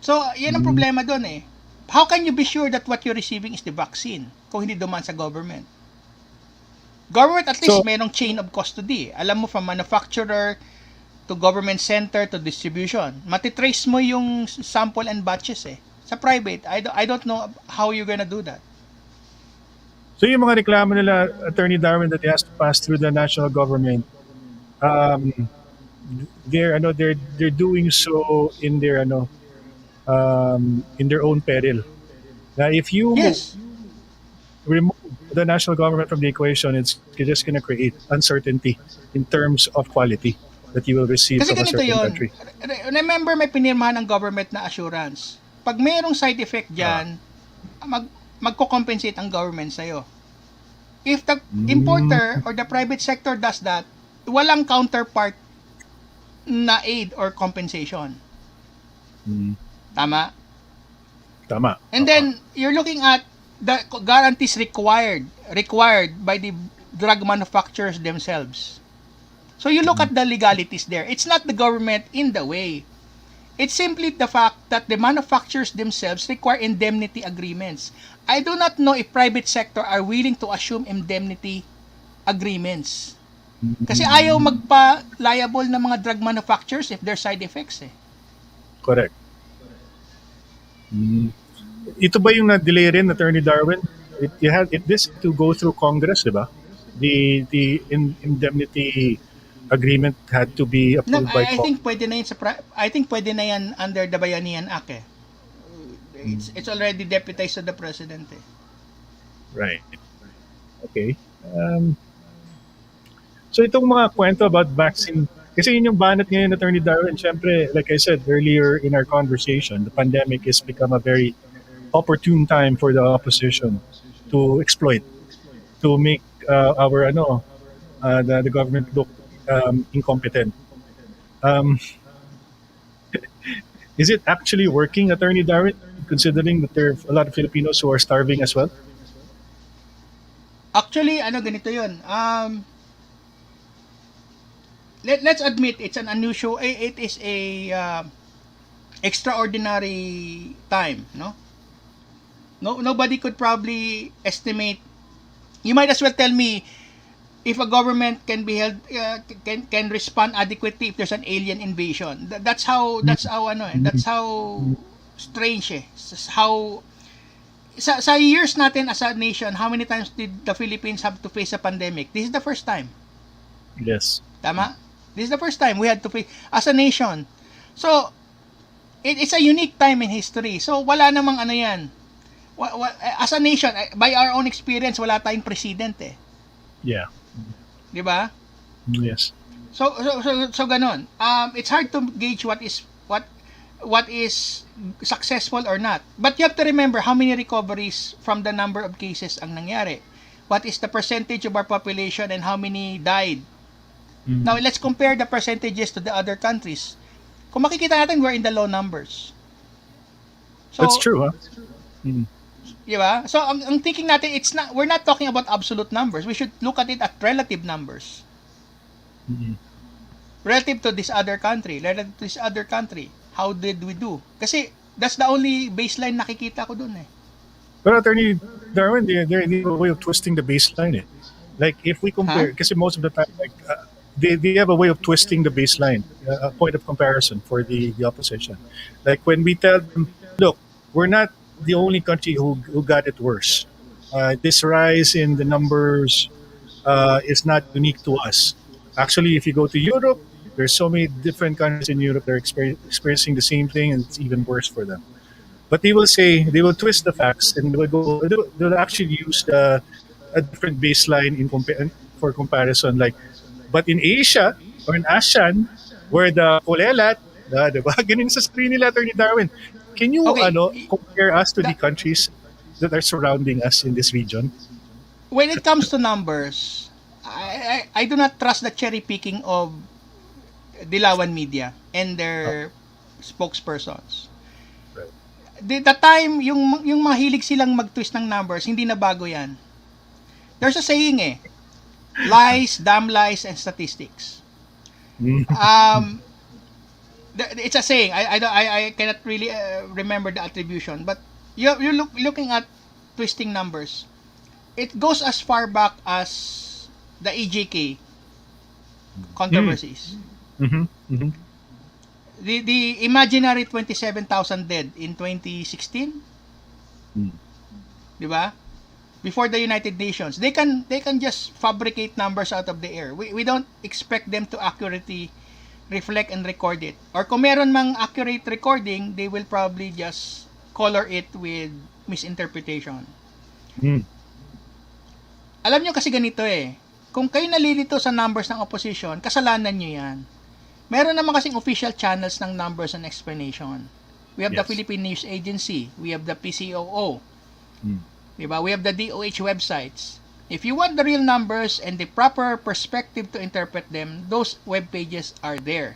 Speaker 2: So, yan ang problema doon eh. How can you be sure that what you're receiving is the vaccine kung hindi dumaan sa government? Government at least
Speaker 1: So-
Speaker 2: merong chain of custody. Alam mo, from manufacturer to government center to distribution. Matitrace mo yung sample and batches eh. Sa private, I don't know how you're gonna do that.
Speaker 1: so yung mga reklamo nila, Attorney Darwin, that he has to pass through the national government, um, they're doing so in their own peril. Now, if you
Speaker 2: Yes.
Speaker 1: remove the national government from the equation, it's just going to create uncertainty in terms of quality that you will receive
Speaker 2: Kasi
Speaker 1: from a
Speaker 2: ganito
Speaker 1: certain
Speaker 2: yon.
Speaker 1: country.
Speaker 2: Remember, may pinirmahan ng government na assurance. Pag mayroong side effect dyan, magko-compensate ang government sa'yo. If the importer or the private sector does that, walang counterpart na aid or compensation.
Speaker 1: Mm.
Speaker 2: Tama?
Speaker 1: Tama.
Speaker 2: And then, you're looking at the guarantees required by the drug manufacturers themselves. So you look at the legalities there. It's not the government in the way. It's simply the fact that the manufacturers themselves require indemnity agreements. I do not know if private sector are willing to assume indemnity agreements. Kasi ayaw magpa-liable ng mga drug manufacturers if there's side effects eh.
Speaker 1: Correct. Mm. Ito ba yung na-delay rin, Attorney Darwin? This had to go through Congress, di ba? The indemnity agreement had to be
Speaker 2: No,
Speaker 1: approved by
Speaker 2: I
Speaker 1: Congress.
Speaker 2: think pwede na yan I think pwede na yan under the Bayanihan Act eh. It's already deputized to the president eh.
Speaker 1: Right. Okay. So itong mga kwento about vaccine, kasi yun yung banat ngayon, Attorney Darwin. Siyempre, like I said earlier in our conversation, the pandemic has become a very opportune time for the opposition to exploit, to make our the government look incompetent. Um, is it actually working, Attorney Darwin, considering that there are a lot of Filipinos who are starving as well?
Speaker 2: Actually, ganito yun. Let's admit it's an unusual, it is a extraordinary time, no? No, nobody could probably estimate. You might as well tell me if a government can be held can respond adequately if there's an alien invasion. That's how strange eh. How sa years natin as a nation, how many times did the Philippines have to face a pandemic? This is the first time.
Speaker 1: Yes.
Speaker 2: Tama? This is the first time we had to face as a nation. So, it's a unique time in history. So, wala namang ano yan. As a nation, by our own experience, wala tayong president eh.
Speaker 1: Yeah.
Speaker 2: 'Di ba?
Speaker 1: Yes.
Speaker 2: So ganon. It's hard to gauge what is successful or not. But you have to remember how many recoveries from the number of cases ang nangyari. What is the percentage of our population and how many died? Now, let's compare the percentages to the other countries. Kung makikita natin, we're in the low numbers. So,
Speaker 1: that's true, huh?
Speaker 2: Di ba? So, ang thinking natin, we're not talking about absolute numbers. We should look at it at relative numbers. Relative to this other country. How did we do? Kasi, that's the only baseline nakikita ko dun eh.
Speaker 1: But Attorney Darwin, they have a way of twisting the baseline. Eh. Like if we compare, because most of the time, like they have a way of twisting the baseline, a point of comparison for the opposition. Like when we tell them, look, we're not the only country who got it worse. This rise in the numbers is not unique to us. Actually, if you go to Europe, there's so many different countries in Europe that are experiencing the same thing, and it's even worse for them. But they will twist the facts, and they'll actually use a different baseline for comparison. Like, but in Asia or in ASEAN, where the kulelat, diba? Ganun sa screen nila, Attorney Darwin. Can you compare us to the countries that are surrounding us in this region?
Speaker 2: When it comes to numbers, I do not trust the cherry picking of dilawan media and their spokespersons. The time yung mahilig silang mag-twist ng numbers, hindi na bago yan. There's a saying eh, lies, damn lies, and statistics. It's a saying. I cannot really remember the attribution, but you're looking at twisting numbers. It goes as far back as the EJK controversies. The imaginary 27,000 dead in 2016, di ba? Before the United Nations, they can just fabricate numbers out of the air. We don't expect them to accurately reflect and record it. Or kung meron mang accurate recording, they will probably just color it with misinterpretation. Alam nyo kasi ganito eh, kung kayo nalilito sa numbers ng opposition, kasalanan nyo yan. Meron naman kasing official channels ng numbers and explanation. We have the Philippine News Agency. We have the PCOO. Diba? We have the DOH websites. If you want the real numbers and the proper perspective to interpret them, those web pages are there.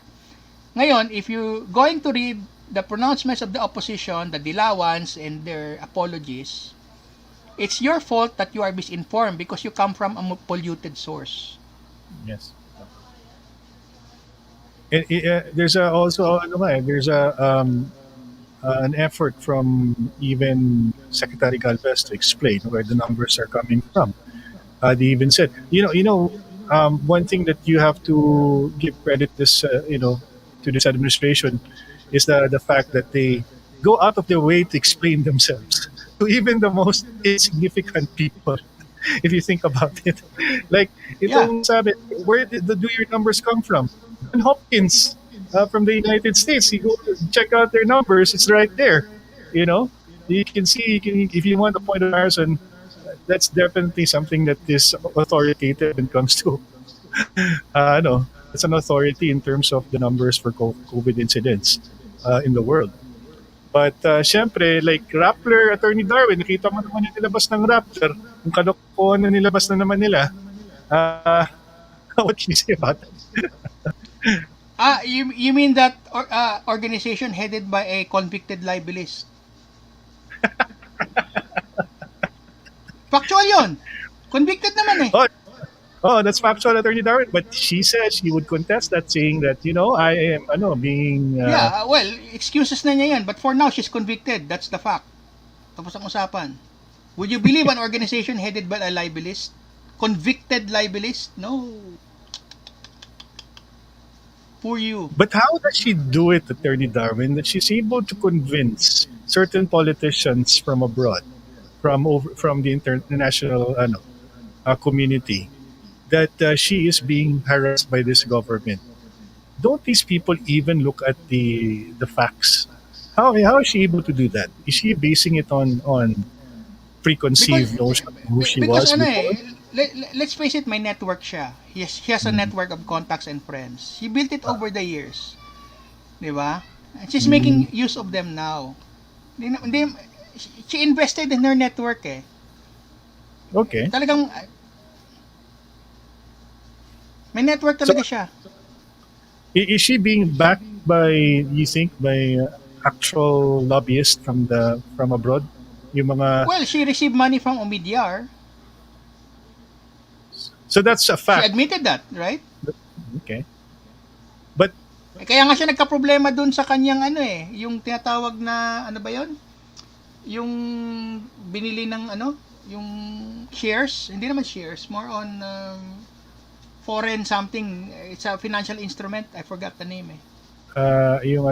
Speaker 2: Ngayon, if you're going to read the pronouncements of the opposition, the dilawans, and their apologies, it's your fault that you are misinformed because you come from a polluted source.
Speaker 1: Yes. There's also an effort from even Secretary Galvez to explain where the numbers are coming from. They even said, one thing that you have to give credit to this administration is the fact that they go out of their way to explain themselves to even the most insignificant people. If you think about it, like sabi, where do your numbers come from? John Hopkins from the United States. You go check out their numbers; it's right there. You can see. If you want a point of comparison, that's definitely something that is authoritative when it comes to. It's an authority in terms of the numbers for COVID incidents in the world. But syempre, like Rappler, Attorney Darwin, nakita mo naman yung nilabas ng Rappler, yung kalokohan na nilabas na naman nila. Uh, what can you say about that?
Speaker 2: You mean that organization headed by a convicted libelist? Factual yun. Convicted naman eh.
Speaker 1: Oh, oh, that's factual, Attorney Darwin. But she said she would contest that, saying that, I am, being,
Speaker 2: Yeah, well, excuses na niya yan. But for now, she's convicted. That's the fact. Tapos ang usapan. Would you believe an organization headed by a libelist? Convicted libelist? No. For you.
Speaker 1: but how does she do it, Attorney Darwin, that she's able to convince certain politicians from abroad, from the international community, that she is being harassed by this government? Don't these people even look at the facts? How is she able to do that? Is she basing it on
Speaker 2: Because
Speaker 1: preconceived notion of who she
Speaker 2: because
Speaker 1: was
Speaker 2: ano
Speaker 1: before?
Speaker 2: eh, let's face it, may network siya. He has a
Speaker 1: Mm.
Speaker 2: network of contacts and friends. She built it
Speaker 1: Ah,
Speaker 2: over the years. Di ba? And she's
Speaker 1: mm,
Speaker 2: making use of them now. Hindi, she invested in her network eh.
Speaker 1: okay.
Speaker 2: Talagang may network
Speaker 1: So
Speaker 2: talaga siya.
Speaker 1: is she being backed by, you think, by actual lobbyists from abroad? Yung mga,
Speaker 2: Well, she received money from Omidyar.
Speaker 1: so that's a
Speaker 2: She
Speaker 1: fact.
Speaker 2: admitted that, right?
Speaker 1: Okay. But
Speaker 2: Kaya nga siya nagka-problema dun sa kanyang ano eh, yung tinatawag na ano ba 'yon? Yung binili ng ano, yung shares, hindi naman shares, more on foreign something. It's a financial instrument. I forgot the name eh.
Speaker 1: yung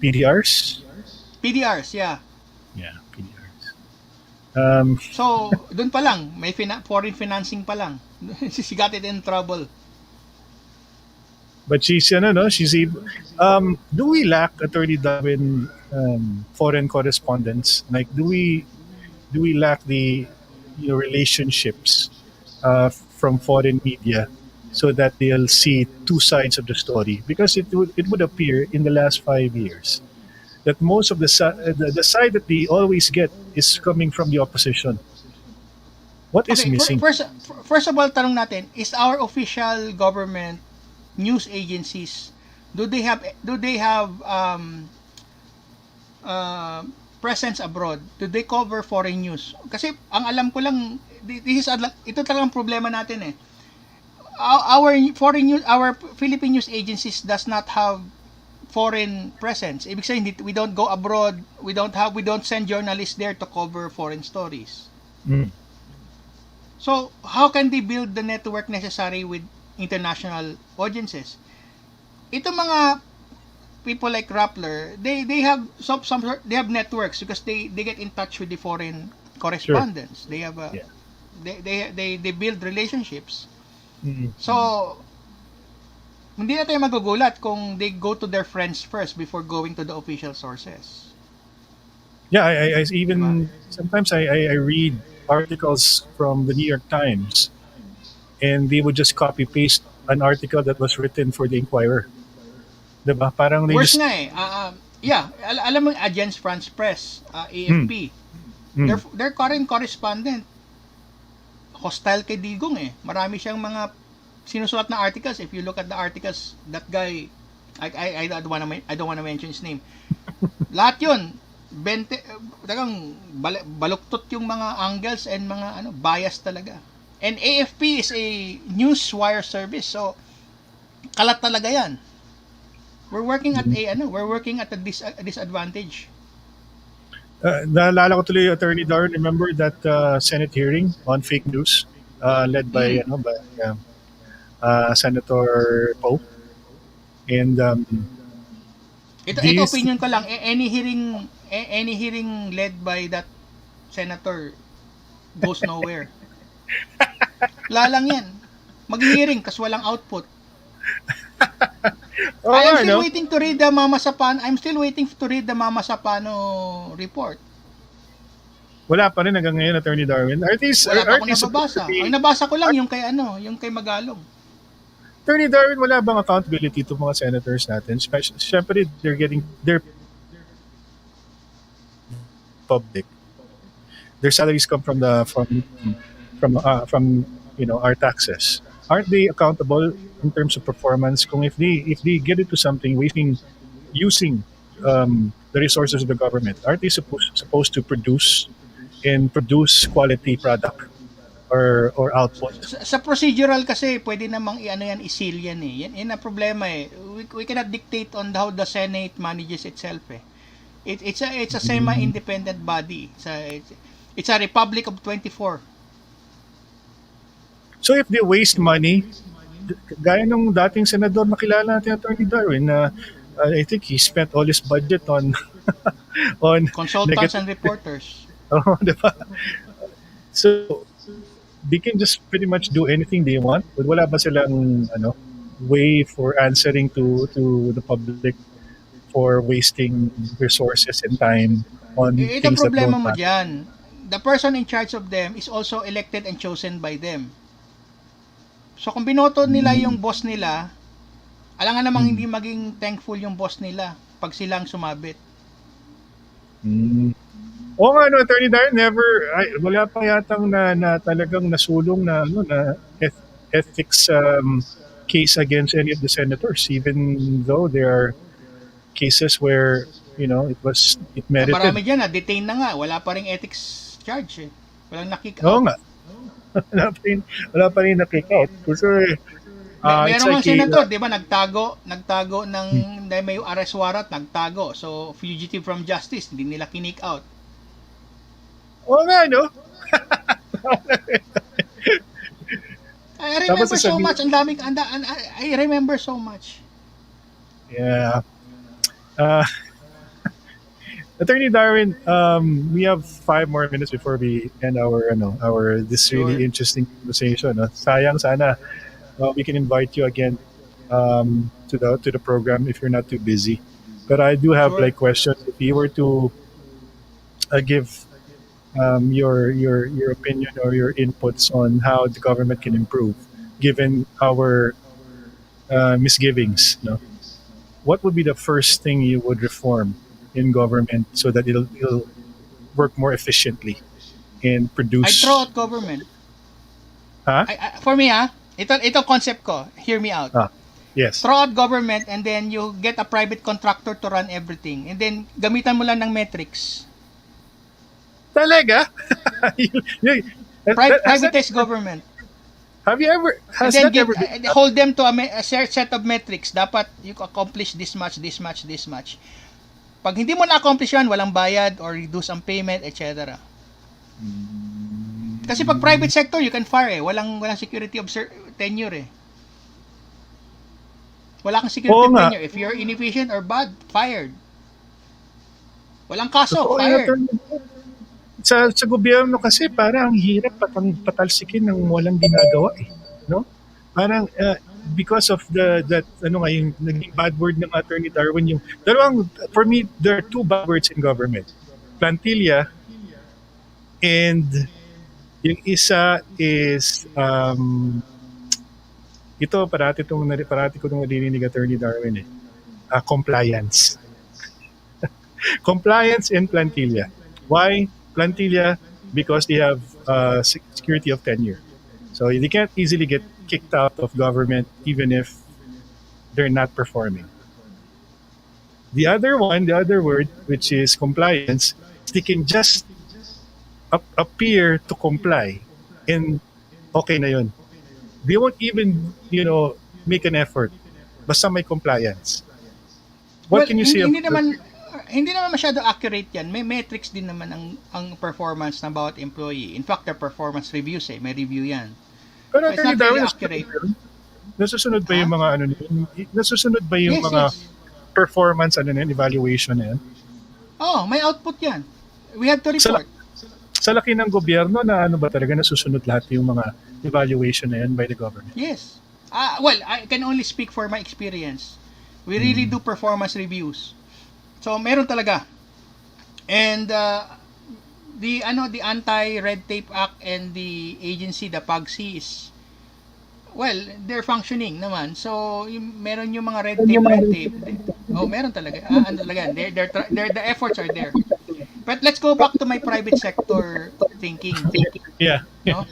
Speaker 1: PDRs?
Speaker 2: PDRs, yeah.
Speaker 1: Yeah, PDRs. Um,
Speaker 2: So, dun pa lang, may foreign financing pa lang. She got it in trouble.
Speaker 1: but she's able. Do we lack, Attorney Darwin, foreign correspondence? Like, do we lack the relationships from foreign media, so that they'll see two sides of the story? Because it would appear in the last 5 years that most of the side that they always get is coming from the opposition. What is
Speaker 2: Okay,
Speaker 1: missing?
Speaker 2: first of all, tanong natin, is our official government news agencies, do they have uh, presence abroad? Do they cover foreign news? Kasi ang alam ko lang, ito talagang problema natin eh. Our Philippine news agencies does not have foreign presence. Ibig sabihin, we don't go abroad, we don't send journalists there to cover foreign stories.
Speaker 1: Mm.
Speaker 2: So, how can they build the network necessary with international audiences? Ito mga people like Rappler, they have they have networks because they get in touch with the foreign
Speaker 1: Sure.
Speaker 2: correspondents. They have a
Speaker 1: Yeah.
Speaker 2: they build relationships.
Speaker 1: Mm.
Speaker 2: So, hindi na tayo magugulat kung they go to their friends first before going to the official sources.
Speaker 1: Yeah, I
Speaker 2: Diba?
Speaker 1: even sometimes I read articles from the New York Times, and they would just copy paste an article that was written for the Inquirer. Diba? Parang they
Speaker 2: Worse
Speaker 1: just
Speaker 2: nga eh. Yeah, alam mo Agence France Press,
Speaker 1: mm,
Speaker 2: AFP,
Speaker 1: mm,
Speaker 2: their current correspondent, hostile kay Digong eh. Marami siyang mga sinusulat na articles. If you look at the articles, that guy, I don't wanna mention his name. Lahat yun, 20, talagang baluktot yung mga angles and mga bias talaga. And AFP is a news wire service, so kalat talaga yan.
Speaker 1: mm.
Speaker 2: We're working at a disadvantage.
Speaker 1: Naalala ko tuloy, Attorney Darwin, remember that Senate hearing on fake news, led by
Speaker 2: Mm.
Speaker 1: Senator Poe, and
Speaker 2: Ito
Speaker 1: these
Speaker 2: opinion ko lang, any hearing led by that senator goes nowhere. Lalang yan. Mag-hearing kasi walang output.
Speaker 1: oh
Speaker 2: I am
Speaker 1: I
Speaker 2: still
Speaker 1: know.
Speaker 2: waiting to read the Mama Sapano. I'm still waiting to read the Mama Sapano report.
Speaker 1: Wala pa rin hanggang ngayon, Attorney Darwin. Are these
Speaker 2: Wala pa
Speaker 1: are
Speaker 2: akong
Speaker 1: these supposed to
Speaker 2: nababasa. Ang
Speaker 1: be
Speaker 2: nabasa ko lang yung kay yung kay Magalong.
Speaker 1: Attorney Darwin, wala bang accountability to mga senators natin? Especially, syempre, they're public, their salaries come from the from our taxes. Aren't they accountable in terms of performance? Kung if they get into something wasting using the resources of the government, aren't they supposed to produce quality product or output?
Speaker 2: Sa procedural kasi, pwede namang i-ano yan, i-seal yan eh. Yan ang problema eh. We cannot dictate on how the Senate manages itself eh. It's a semi-independent body. It's a republic of 24.
Speaker 1: So if they waste money, gaya nung dating senador na kilala natin, Attorney Darwin, na I think he spent all his budget on on
Speaker 2: Consultants and reporters.
Speaker 1: oh, diba? So they can just pretty much do anything they want. But wala ba silang way for answering to the public for wasting resources and time on
Speaker 2: Ito
Speaker 1: things that
Speaker 2: problema
Speaker 1: don't
Speaker 2: mo
Speaker 1: matter?
Speaker 2: dyan. The person in charge of them is also elected and chosen by them. So kung binoto nila yung boss nila, alangan namang hindi maging thankful yung boss nila pag silang sumabit.
Speaker 1: Mm. Oo nga, Attorney Darren, wala pa yatang na talagang nasulong na ethics case against any of the senators, even though there are cases where it
Speaker 2: Marami
Speaker 1: merited.
Speaker 2: dyan, detain na nga. Wala pa ring ethics charge eh. Walang na-kick
Speaker 1: Oo
Speaker 2: out.
Speaker 1: nga. wala pa rin na-kick out. Kasi it's
Speaker 2: Meron
Speaker 1: like
Speaker 2: nga senator, di ba, nagtago ng may arrest warrant, nagtago. So, fugitive from justice, hindi nila kinick out.
Speaker 1: oo nga, no?
Speaker 2: I
Speaker 1: Tapos
Speaker 2: remember so
Speaker 1: sasabihin,
Speaker 2: much. Ang daming, I remember so much.
Speaker 1: yeah. Uh, Attorney Darwin, we have 5 more minutes before we end our this really
Speaker 2: Sure.
Speaker 1: interesting conversation. No? Sayang sana we can invite you again to the program if you're not too busy. But I do have
Speaker 2: Sure.
Speaker 1: like questions. If you were to give your opinion or your inputs on how the government can improve, given our misgivings, no? What would be the first thing you would reform in government so that it'll work more efficiently and
Speaker 2: I throw
Speaker 1: produce?
Speaker 2: out government.
Speaker 1: Huh?
Speaker 2: For me, ito concept ko. Hear me out.
Speaker 1: Ah, yes.
Speaker 2: Throw out government and then you get a private contractor to run everything. And then, gamitan mo lang ng metrics.
Speaker 1: Talaga? Has that,
Speaker 2: Privatize government.
Speaker 1: have you ever?
Speaker 2: And
Speaker 1: Has
Speaker 2: then
Speaker 1: that ever been?
Speaker 2: hold them to a set of metrics. Dapat you accomplish this much, this much, this much. Pag hindi mo na-accomplish yan, walang bayad or reduce ang payment, etc. Kasi pag private sector, you can fire eh. Walang security of tenure eh. Wala kang security
Speaker 1: Oo
Speaker 2: of
Speaker 1: nga.
Speaker 2: tenure. If you're inefficient or bad, fired. Walang kaso,
Speaker 1: Totoo yun,
Speaker 2: fired.
Speaker 1: Attorney. Sa gobyerno kasi parang ang hirap patalsikin ng walang ginagawa eh, no? Parang because of that yung naging bad word ng Attorney Darwin, yung dalawang, for me there are two bad words in government. Plantilla, and yung isa is ito parati ko itong naririnig, Attorney Darwin, compliance. Compliance and plantilla. Why plantilla? Because they have security of tenure. So they can't easily get kicked out of government even if they're not performing. The other word, which is compliance, they can just appear to comply and okay na yun. They won't even, make an effort. Basta may compliance. What
Speaker 2: Well,
Speaker 1: can you say
Speaker 2: hindi
Speaker 1: about
Speaker 2: naman masyado accurate yan. May metrics din naman ang performance ng bawat employee. In fact, their performance reviews may review yan.
Speaker 1: Pero
Speaker 2: So, it's
Speaker 1: Attorney
Speaker 2: not
Speaker 1: Darwin,
Speaker 2: really accurate.
Speaker 1: nasusunod ba yung mga nasusunod ba yung
Speaker 2: Yes,
Speaker 1: mga
Speaker 2: yes.
Speaker 1: performance evaluation na yan?
Speaker 2: Oh, may output yan. We have to
Speaker 1: Sa,
Speaker 2: report.
Speaker 1: sa laki ng gobyerno na ba talaga nasusunod lahat yung mga evaluation na yan by the government?
Speaker 2: Yes. Well, I can only speak for my experience. We really do performance reviews. So, meron talaga. And the Anti-Red Tape Act and the agency, the PAGC is, well, they're functioning naman. So, meron yung mga red tape. Oh, meron talaga. Ano talaga. The efforts are there. But let's go back to my private sector thinking.
Speaker 1: Yeah.
Speaker 2: No?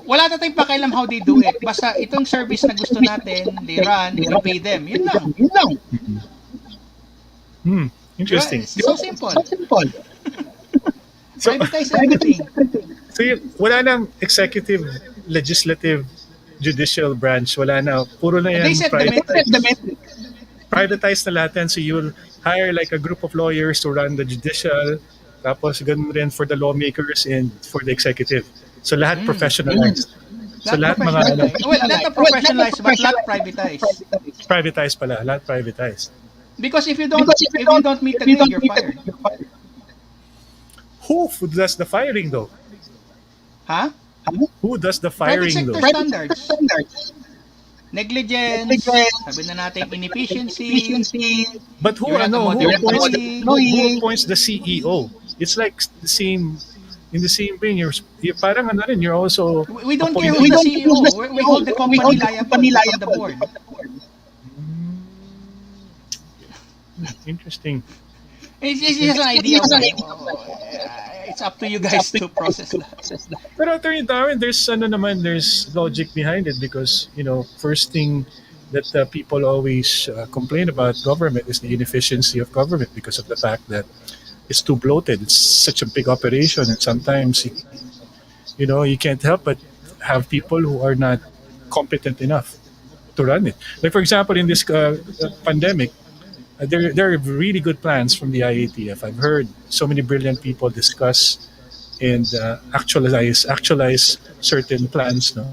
Speaker 2: Wala na tayong pakialam how they do it. Basta itong service na gusto natin, they run, we pay them. Yun lang.
Speaker 1: Hmm.
Speaker 2: Diba?
Speaker 1: Interesting.
Speaker 2: It's so simple.
Speaker 1: So,
Speaker 2: Privatize everything.
Speaker 1: so wala nang executive, legislative, judicial branch. Wala na. Puro na
Speaker 2: They
Speaker 1: yan
Speaker 2: set the metrics.
Speaker 1: privatized na lahat yan. So you'll hire like a group of lawyers to run the judicial. Tapos ganun rin for the lawmakers and for the executive. So lahat professionalized. So lahat mga
Speaker 2: Well, not professionalized, but not privatized.
Speaker 1: privatized pala. Lahat privatized.
Speaker 2: Because if you don't meet the grade, you're fired.
Speaker 1: Who does the firing though?
Speaker 2: Huh?
Speaker 1: Who does the
Speaker 2: Private
Speaker 1: firing
Speaker 2: sector
Speaker 1: though?
Speaker 2: standards. Negligence, sabi na natin inefficiency.
Speaker 1: But who
Speaker 2: You're not a moderate employee.
Speaker 1: who appoints the CEO? It's like the same in the same vein. You're parang ano rin, you're also
Speaker 2: We don't care who's the CEO. We hold the company liable from the board.
Speaker 1: Interesting.
Speaker 2: It's just an idea. It's up to you guys to process that.
Speaker 1: Pero Attorney Darwin, there's logic behind it because first thing that people always complain about government is the inefficiency of government because of the fact that it's too bloated. It's such a big operation, and sometimes you can't help but have people who are not competent enough to run it. Like for example, in this pandemic. There are really good plans from the IATF. I've heard so many brilliant people discuss and actualize certain plans, no,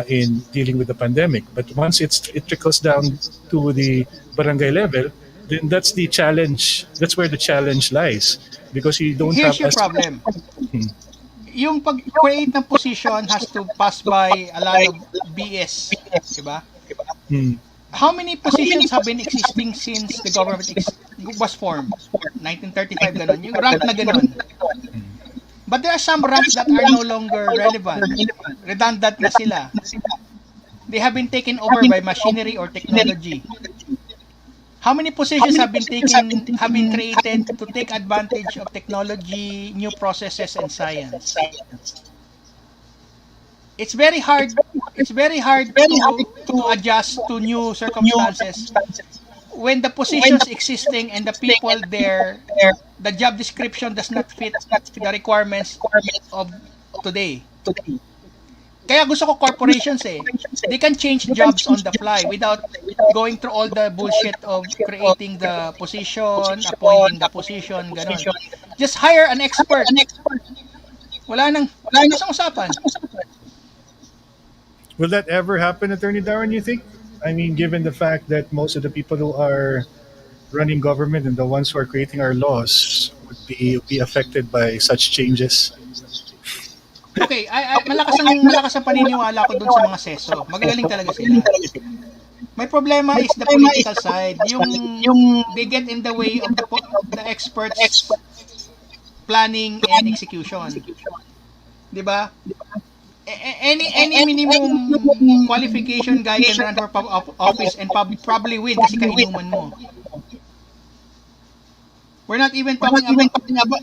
Speaker 1: in dealing with the pandemic. But once it trickles down to the barangay level, then that's the challenge. That's where the challenge lies because you don't
Speaker 2: Here's
Speaker 1: have
Speaker 2: your problem. Yung pag-create ng position has to pass by a lot of BS, diba? How many positions have been existing since the government was formed? 1935, ganon. Yung rank na ganon. But there are some ranks that are no longer relevant. Redundant na sila. They have been taken over by machinery or technology. How many positions have been created to take advantage of technology, new processes, and science? It's very hard to adjust to new circumstances when the positions existing and the people there, the job description does not fit the requirements of today. Kaya gusto ko corporations they can change jobs on the fly without going through all the bullshit of creating the position, appointing the position, ganon. Just hire an expert. Wala nang usapan.
Speaker 1: Will that ever happen, Attorney Darwin, you think? I mean, given the fact that most of the people who are running government and the ones who are creating our laws would be affected by such changes.
Speaker 2: Okay, malakas ang paniniwala ko dun sa mga seso. Magagaling talaga sila. My problema is the political side. Yung they get in the way of the experts planning and execution. 'Di ba? Any minimum qualification guy can run for office and probably win kasi kainuman mo. We're not even talking about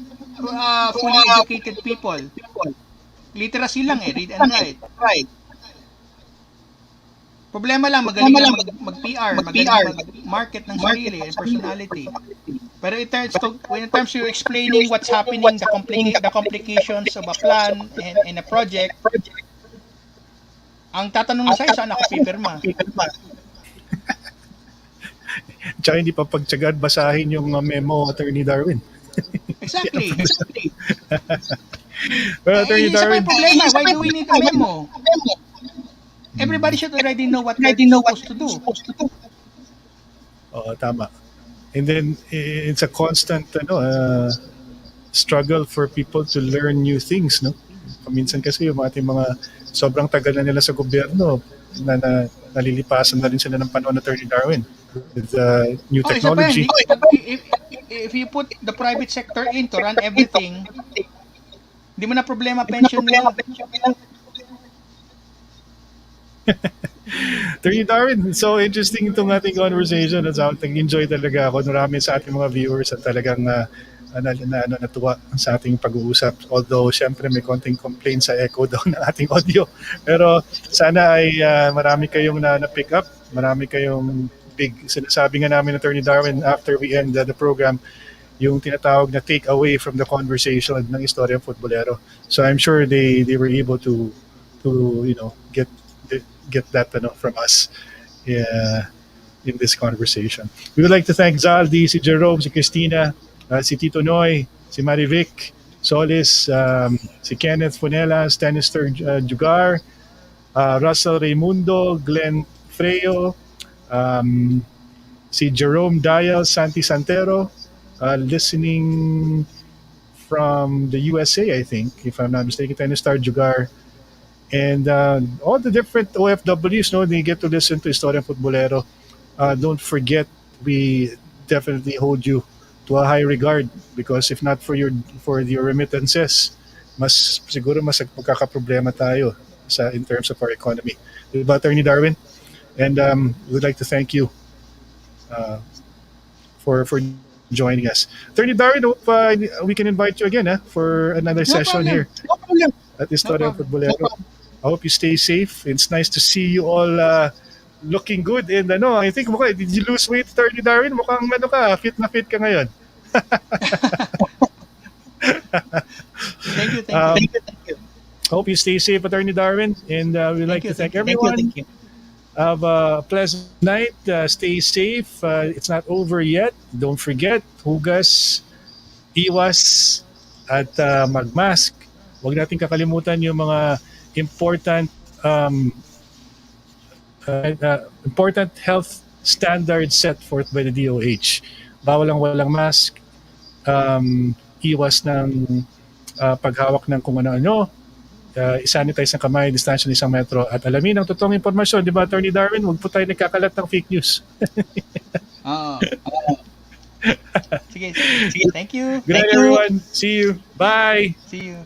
Speaker 2: fully educated people. Literacy lang read and write. Problema lang, magaling lang mag-PR, magaling mag-market ng sarili and personality. Pero when it comes to explaining what's happening, the complications of a plan and a project, ang tatanong na sa'yo, saan ako pipirma?
Speaker 1: Tsaka hindi pa pagtsagaan basahin yung memo, Attorney Darwin.
Speaker 2: Exactly.
Speaker 1: Well, Attorney Darwin,
Speaker 2: isa pa yung problema, why do we need a memo? Everybody should already know what they're supposed to do.
Speaker 1: Tama. And then it's a constant struggle for people to learn new things, no? Paminsan kasi yung ating mga sobrang tagal na nila sa gobyerno na nalilipasan na rin sila ng panahon, Attorney Darwin, with new technology.
Speaker 2: If you put the private sector in to run everything, di mo na problema pension nila.
Speaker 1: Attorney Darwin, so interesting itong ating conversation at enjoy talaga ako. Marami sa ating mga viewers at talagang natuwa sa ating pag-uusap. Although, syempre may konting complaint sa echo daw ng ating audio. Pero sana ay marami kayong na-pick up. Marami kayong big sinasabi nga namin, Attorney Darwin, after we end the program, yung tinatawag na take away from the conversation ng Istoryang Futbolero. So I'm sure they were able to get that from us, yeah, in this conversation. We would like to thank Zaldi, si Jerome, si Christina, si Tito Noy, si Marivic, Solis, si Kenneth Funela, Stanister Jugar, Russell Raimundo, Glenn Freo, si Jerome Dial, Santi Santero, listening from the USA, I think, if I'm not mistaken, Stanister Jugar, and all the different OFWs, no, they get to listen to Istoryang Futbolero. Don't forget, we definitely hold you to a high regard because if not for your remittances, mas siguro mas magkakaproblema tayo in terms of our economy. Diba, Attorney Darwin? And we'd like to thank you uh, for joining us. Attorney Darwin, hope we can invite you again for another
Speaker 2: No
Speaker 1: session
Speaker 2: problem.
Speaker 1: here
Speaker 2: No problem.
Speaker 1: at
Speaker 2: No
Speaker 1: Istoryang
Speaker 2: problem.
Speaker 1: Futbolero. I hope you stay safe. It's nice to see you all looking good. And I think did you lose weight, Attorney Darwin? Mukhang fit na fit ka ngayon.
Speaker 2: Thank you, thank
Speaker 1: Um,
Speaker 2: you. Thank you.
Speaker 1: Hope you stay safe, Attorney Darwin. And we'd like to thank everyone.
Speaker 2: Thank you.
Speaker 1: Have a pleasant night. Stay safe. It's not over yet. Don't forget, hugas, iwas, at magmask. Huwag natin kakalimutan yung mga important um, important health standards set forth by the DOH. Bawal ang walang mask, iwas ng paghawak ng kung ano-ano, isanitize ang kamay, distansya ng 1 metro, at alamin ang totoong impormasyon. Di ba, Attorney Darwin? Huwag po tayo nagkakalat ng fake news.
Speaker 2: Oo. Sige, sige. Thank you.
Speaker 1: Good night, everyone. See you. Bye.
Speaker 2: See you.